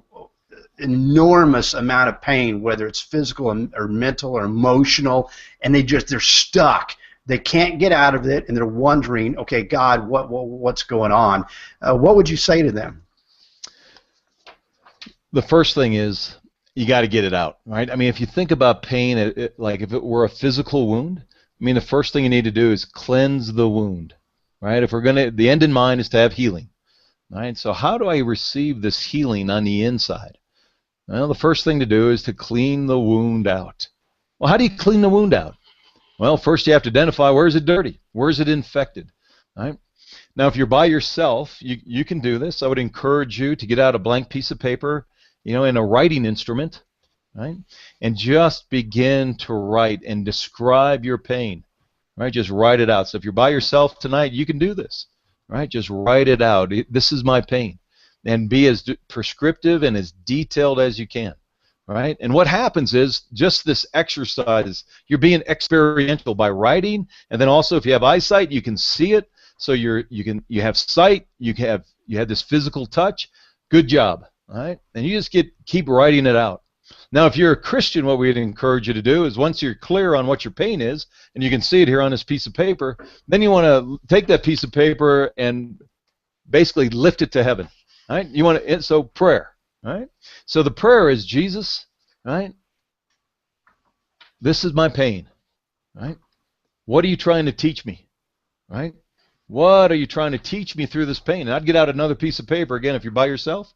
enormous amount of pain, whether it's physical or mental or emotional, and they're stuck. They can't get out of it, and they're wondering, okay, God, what's going on? What would you say to them? The first thing is you got to get it out, right? I mean, if you think about pain, like if it were a physical wound, I mean, the first thing you need to do is cleanse the wound, right? The end in mind is to have healing, right? So how do I receive this healing on the inside? Well, the first thing to do is to clean the wound out. Well, how do you clean the wound out? Well, first you have to identify, where is it dirty? Where is it infected? Right? Now, if you're by yourself, you can do this. I would encourage you to get out a blank piece of paper, and a writing instrument, right? And just begin to write and describe your pain, right? Just write it out. So if you're by yourself tonight, you can do this, right? Just write it out. This is my pain. And be as prescriptive and as detailed as you can. Right? And what happens is just this exercise, you're being experiential by writing, and then also if you have eyesight, you can see it. So you have sight, you have this physical touch. Good job, right? And you just keep writing it out. Now, if you're a Christian, what we'd encourage you to do is once you're clear on what your pain is, and you can see it here on this piece of paper, then you want to take that piece of paper and basically lift it to heaven. Right? So prayer. Right? So the prayer is, Jesus, right? This is my pain. Right? What are you trying to teach me? Right? What are you trying to teach me through this pain? And I'd get out another piece of paper, again, if you're by yourself.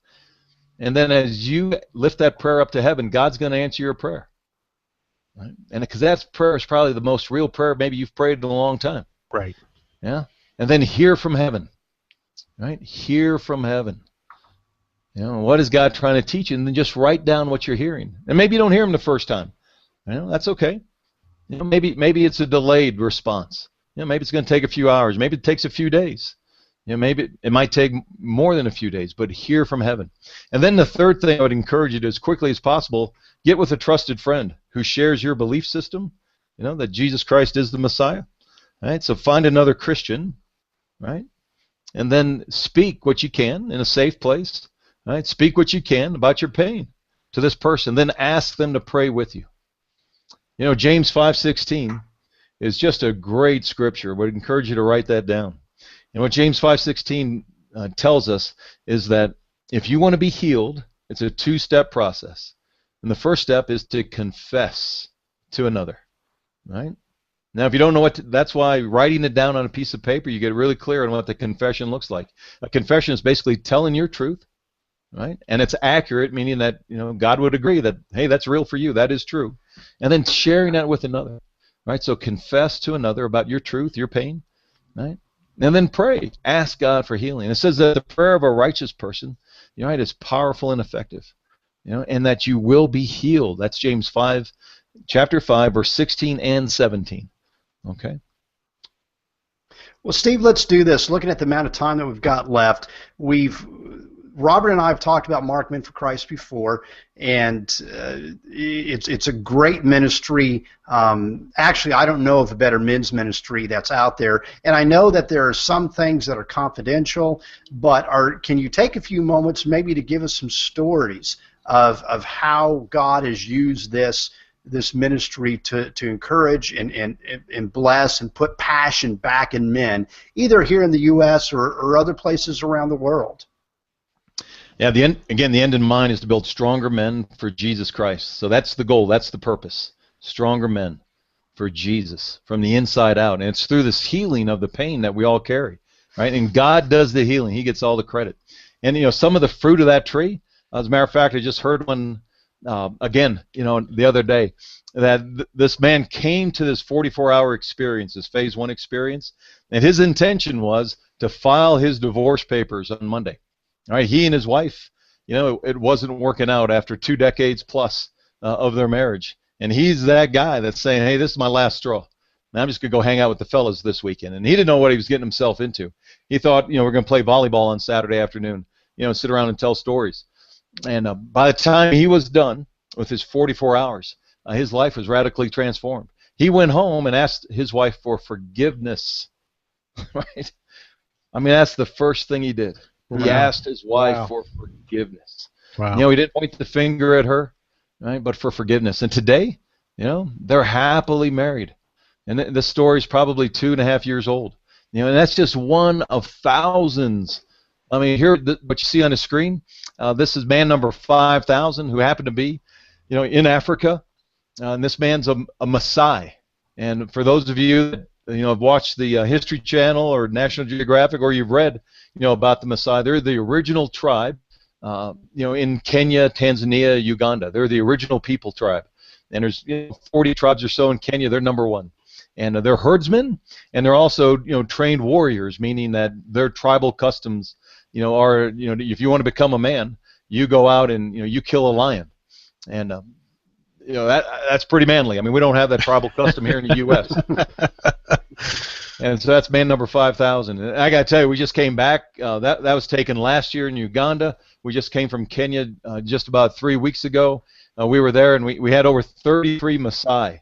And then as you lift that prayer up to heaven, God's going to answer your prayer. Right? And because that prayer is probably the most real prayer maybe you've prayed in a long time. Right. Yeah? And then hear from heaven. Right? Hear from heaven. What is God trying to teach you? And then just write down what you're hearing. And maybe you don't hear him the first time. That's okay. Maybe it's a delayed response. Maybe it's going to take a few hours. Maybe it takes a few days. Maybe it might take more than a few days, but hear from heaven. And then the third thing I would encourage you to, as quickly as possible, get with a trusted friend who shares your belief system, that Jesus Christ is the Messiah. Right? So find another Christian, right? And then speak what you can in a safe place. Right? Speak what you can about your pain to this person. Then ask them to pray with you. James 5:16 is just a great scripture. I would encourage you to write that down. And what James 5:16 tells us is that if you want to be healed, it's a two-step process. And the first step is to confess to another. Right? Now, if you don't know that's why writing it down on a piece of paper, you get really clear on what the confession looks like. A confession is basically telling your truth. Right? And it's accurate, meaning that God would agree that, hey, that's real for you, that is true. And then sharing that with another. Right? So confess to another about your truth, your pain. Right? And then pray. Ask God for healing. It says that the prayer of a righteous person, right, is powerful and effective. And that you will be healed. That's James 5, chapter 5, verse 16 and 17. Okay? Well, Steve, let's do this. Looking at the amount of time that we've got left, Robert and I have talked about Marked Men for Christ before, and it's a great ministry. Actually, I don't know of a better men's ministry that's out there, and I know that there are some things that are confidential, but can you take a few moments maybe to give us some stories of how God has used this ministry to encourage and bless and put passion back in men, either here in the U.S. or other places around the world? Yeah, the end in mind is to build stronger men for Jesus Christ. So that's the goal, that's the purpose. Stronger men for Jesus from the inside out. And it's through this healing of the pain that we all carry, right? And God does the healing. He gets all the credit. And, some of the fruit of that tree, as a matter of fact, I just heard one again, the other day, that this man came to this 44-hour experience, this phase 1 experience, and his intention was to file his divorce papers on Monday. All right, he and his wife, it wasn't working out after 2 decades plus of their marriage. And he's that guy that's saying, hey, this is my last straw. And I'm just going to go hang out with the fellas this weekend. And he didn't know what he was getting himself into. He thought, we're going to play volleyball on Saturday afternoon, sit around and tell stories. And by the time he was done with his 44 hours, his life was radically transformed. He went home and asked his wife for forgiveness. Right? I mean, that's the first thing he did. He asked his wife for forgiveness. Wow. He didn't point the finger at her, right, but for forgiveness. And today, they're happily married. And the story's probably 2.5 years old. And that's just one of thousands. I mean, here, what you see on the screen, this is man number 5,000 who happened to be, in Africa. And this man's a Maasai. And for those of you that have watched the History Channel or National Geographic, or you've read, about the Maasai, they're the original tribe, in Kenya, Tanzania, Uganda. They're the original people tribe. And there's 40 tribes or so in Kenya. They're number 1. And they're herdsmen, and they're also, trained warriors, meaning that their tribal customs, are, if you want to become a man, you go out and, you kill a lion. And, that's pretty manly. I mean, we don't have that tribal custom here in the U.S. And so that's man number 5,000. And I got to tell you, we just came back. That was taken last year in Uganda. We just came from Kenya just about 3 weeks ago. We were there, and we had over 33 Maasai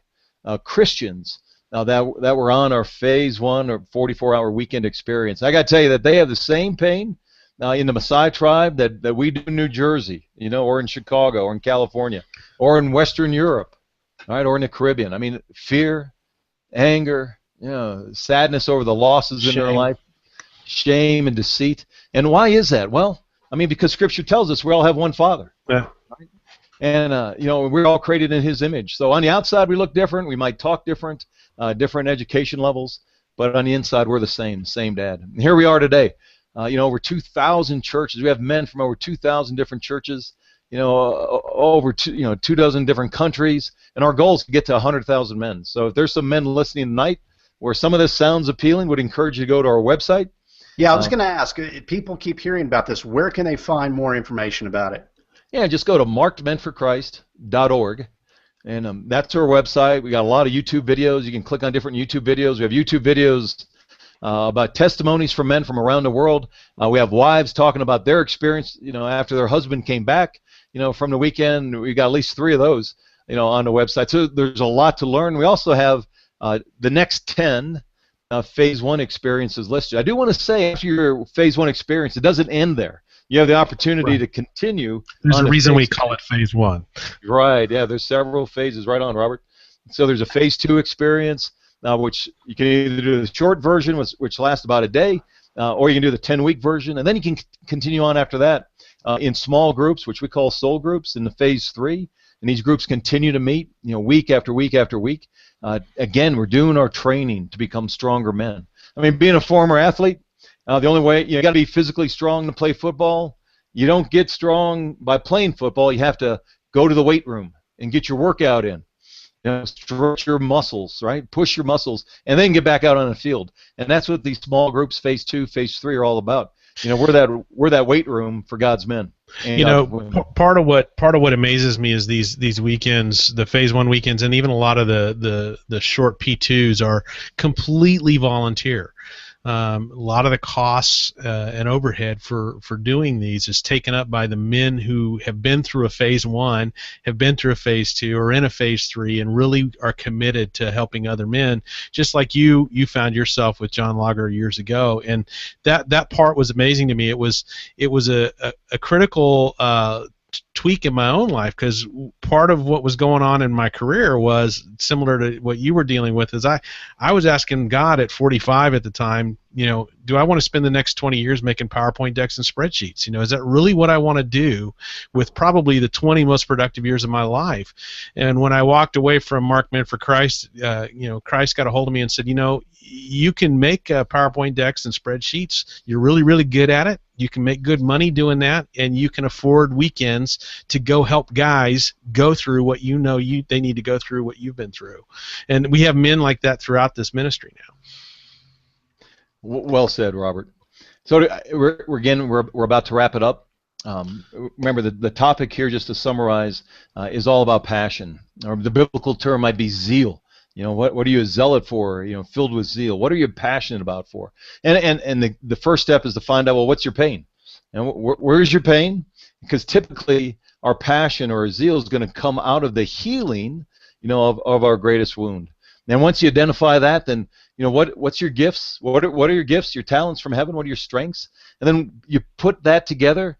Christians that were on our phase 1 or 44-hour weekend experience. I got to tell you that they have the same pain in the Maasai tribe that we do in New Jersey, or in Chicago, or in California, or in Western Europe, right, or in the Caribbean. I mean, fear, anger, sadness over the losses in their life, shame and deceit. And why is that? Well, I mean, because Scripture tells us we all have one Father. Yeah. Right? And, we're all created in His image. So on the outside we look different. We might talk different, different education levels. But on the inside we're the same Dad. And here we are today. Over 2,000 churches. We have men from over 2,000 different churches, over 24 different countries. And our goal is to get to 100,000 men. So if there's some men listening tonight where some of this sounds appealing, would encourage you to go to our website. Yeah, I was going to ask, people keep hearing about this. Where can they find more information about it? Yeah, just go to MarkedMenForChrist.org, and that's our website. We got a lot of YouTube videos. You can click on different YouTube videos. We have YouTube videos about testimonies from men from around the world. We have wives talking about their experience, after their husband came back, from the weekend. We got at least 3 of those, on the website. So there's a lot to learn. We also have the next 10 phase 1 experiences listed. I do want to say, after your phase 1 experience, it doesn't end there. You have the opportunity to continue. There's a reason we call it phase 1. Right, yeah, there's several phases. Right on, Robert. So there's a phase 2 experience, which you can either do the short version, which lasts about a day, or you can do the 10-week version, and then you can continue on after that in small groups, which we call soul groups, in the phase 3. And these groups continue to meet, week after week after week. Again, we're doing our training to become stronger men. I mean, being a former athlete, the only way, you got to be physically strong to play football. You don't get strong by playing football. You have to go to the weight room and get your workout in. Stretch your muscles, right? Push your muscles, and then get back out on the field. And that's what these small groups, phase 2, phase 3, are all about. We're that weight room for God's men. Part of what amazes me is these weekends, the phase 1 weekends, and even a lot of the short P2s are completely volunteer. A lot of the costs and overhead for doing these is taken up by the men who have been through a phase 1, have been through a phase 2, or in a phase 3, and really are committed to helping other men, just like you found yourself with John Lager years ago. And that part was amazing to me. It was a critical tweak in my own life, because part of what was going on in my career was similar to what you were dealing with. Is I was asking God at 45 at the time, do I want to spend the next 20 years making PowerPoint decks and spreadsheets? Is that really what I want to do with probably the 20 most productive years of my life? And when I walked away from Marked Men for Christ, Christ got a hold of me and said, you can make PowerPoint decks and spreadsheets. You're really, really good at it. You can make good money doing that, and you can afford weekends to go help guys go through what they need to go through, what you've been through. And we have men like that throughout this ministry now. Well said, Robert. So we're about to wrap it up. Remember, the topic here, just to summarize, is all about passion. Or the biblical term might be zeal. What are you a zealot for? Filled with zeal. What are you passionate about for? And the first step is to find out, well, what's your pain? And where's your pain? Because typically our passion or our zeal is going to come out of the healing, of our greatest wound. And once you identify that, then what's your gifts? What are your gifts? Your talents from heaven? What are your strengths? And then you put that together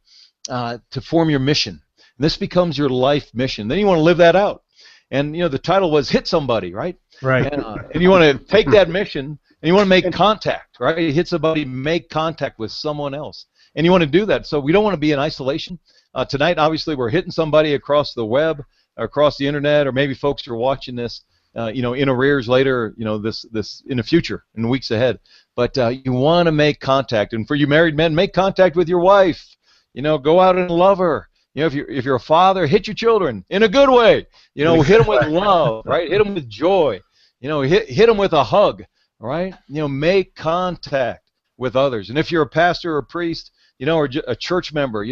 to form your mission. And this becomes your life mission. Then you want to live that out. And the title was "Hit Somebody," right? Right. And you want to take that mission and you want to make contact, right? You hit somebody, make contact with someone else, and you want to do that. So we don't want to be in isolation. Tonight, obviously, we're hitting somebody across the web, or across the internet, or maybe folks are watching this, in arrears later, this in the future, in the weeks ahead. But you want to make contact, and for you married men, make contact with your wife. Go out and love her. If you're a father, hit your children in a good way. Hit them with love, right? Hit them with joy. Hit them with a hug, right? Make contact with others. And if you're a pastor or a priest, or a church member,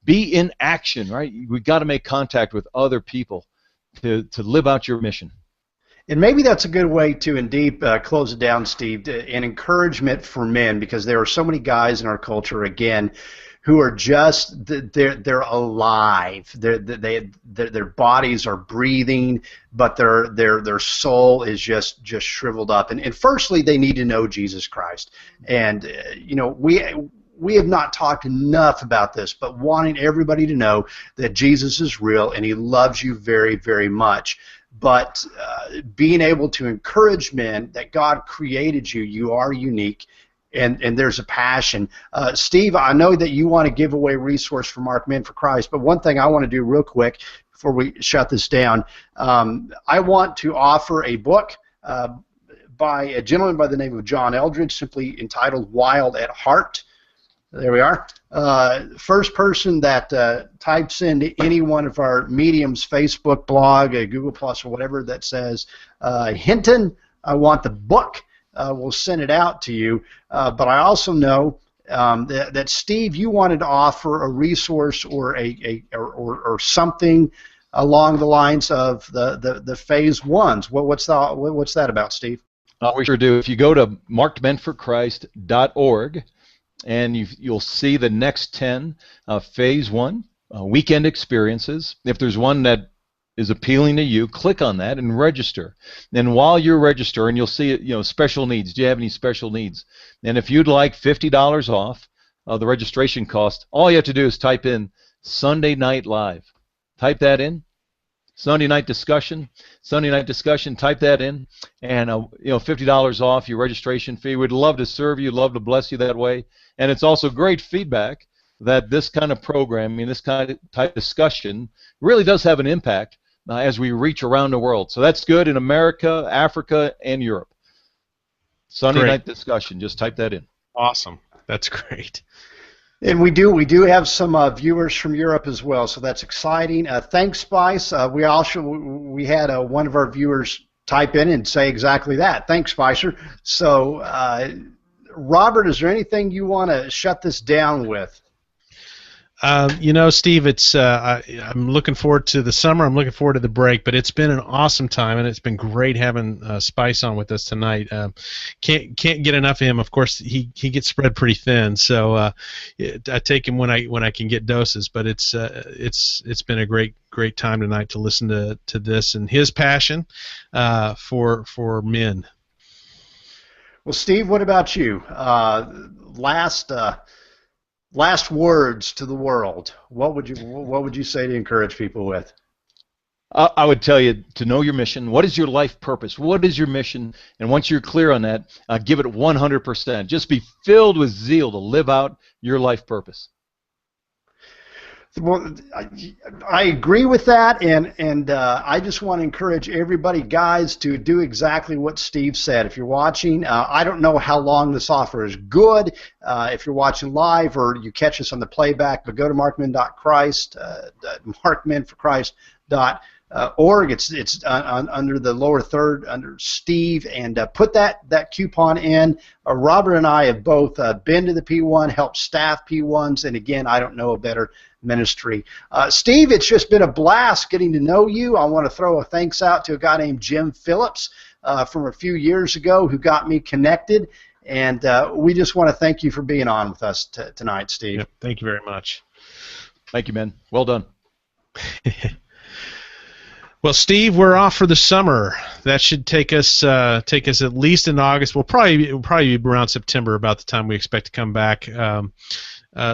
be in action, right? We've got to make contact with other people to live out your mission. And maybe that's a good way to indeed close it down, Steve, an encouragement for men, because there are so many guys in our culture, again, who are just, they're alive. Their bodies are breathing, but their soul is just shriveled up. And firstly, they need to know Jesus Christ. And we have not talked enough about this, but wanting everybody to know that Jesus is real and He loves you very, very much. But being able to encourage men that God created you, you are unique. And there's a passion. Steve, I know that you want to give away a resource for Marked Men for Christ, but one thing I want to do real quick before we shut this down, I want to offer a book by a gentleman by the name of John Eldredge, simply entitled Wild at Heart. There we are. First person that types into any one of our mediums, Facebook, blog, Google Plus, or whatever, that says, Hinton, I want the book, we'll send it out to you. But I also know that Steve, you wanted to offer a resource or or something along the lines of the phase ones. What's that about, Steve? We sure do. If you go to MarkedMenForChrist.org, and you'll see the next 10 phase 1 weekend experiences. If there's one that is appealing to you, click on that and register. And while you're registering, you'll see special needs. Do you have any special needs? And if you'd like $50 off the registration cost, all you have to do is type in Sunday Night Live. Type that in. Sunday night discussion, type that in, and $50 off your registration fee. We'd love to serve you, love to bless you that way. And it's also great feedback that this kind of programming, this kind of type discussion really does have an impact as we reach around the world. So that's good in America, Africa, and Europe. Sunday night discussion, just type that in. Awesome. That's great. And we do have some viewers from Europe as well, so that's exciting. Thanks, Spice. We had one of our viewers type in and say exactly that. Thanks, Spicer. So, Robert, is there anything you want to shut this down with? Steve, I'm looking forward to the summer. I'm looking forward to the break, but it's been an awesome time, and it's been great having Spice on with us tonight. Can't get enough of him. Of course, he gets spread pretty thin, so I take him when I can get doses. But it's been a great time tonight to listen to this and his passion for men. Well, Steve, what about you? Last words to the world. What would you say to encourage people with? I would tell you to know your mission. What is your life purpose? What is your mission? And once you're clear on that, give it 100%. Just be filled with zeal to live out your life purpose. Well, I agree with that, and I just want to encourage everybody, guys, to do exactly what Steve said. If you're watching, I don't know how long this offer is good. If you're watching live or you catch us on the playback, but go to MarkedMenForChrist, MarkedMenForChrist.org. It's under the lower third under Steve, and put that coupon in. Robert and I have both been to the P1, helped staff P1s, and again, I don't know a better ministry. Steve, it's just been a blast getting to know you. I want to throw a thanks out to a guy named Jim Phillips from a few years ago who got me connected, and we just want to thank you for being on with us tonight, Steve. Yep, thank you very much. Thank you, man. Well done. Well, Steve, we're off for the summer. That should take us at least in August. We'll probably be around September, about the time we expect to come back.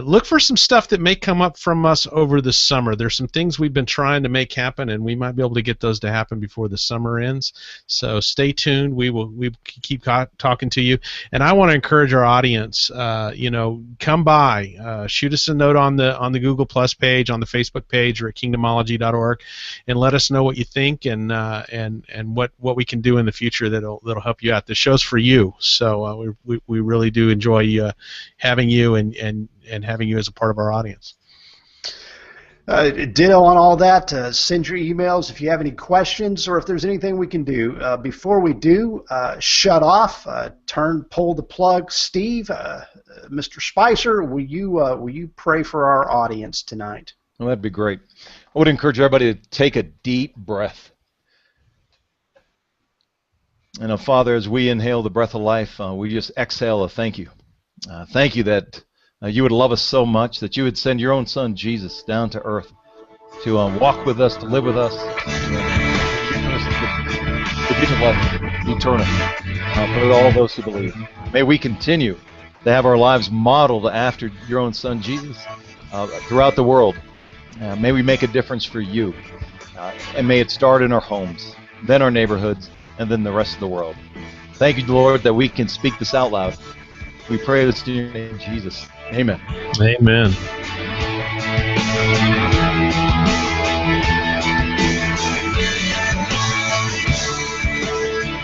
Look for some stuff that may come up from us over the summer. There's some things we've been trying to make happen, and we might be able to get those to happen before the summer ends. So stay tuned. We keep talking to you, and I want to encourage our audience. Come by, shoot us a note on the Google Plus page, on the Facebook page, or at kingdomology.org, and let us know what you think and what we can do in the future that'll help you out. The show's for you, so we really do enjoy having you and having you as a part of our audience. Ditto on all that. Send your emails if you have any questions or if there's anything we can do. Before we do, shut off, pull the plug. Steve, Mr. Spicer, will you pray for our audience tonight? Well, that'd be great. I would encourage everybody to take a deep breath. And Father, as we inhale the breath of life, we just exhale a thank you. Thank you that you would love us so much that you would send your own Son, Jesus, down to earth to walk with us, to live with us, to give us the life eternal for all those who believe. May we continue to have our lives modeled after your own Son, Jesus, throughout the world. May we make a difference for you, and may it start in our homes, then our neighborhoods, and then the rest of the world. Thank you, Lord, that we can speak this out loud. We pray this in your name, Jesus. Amen. Amen.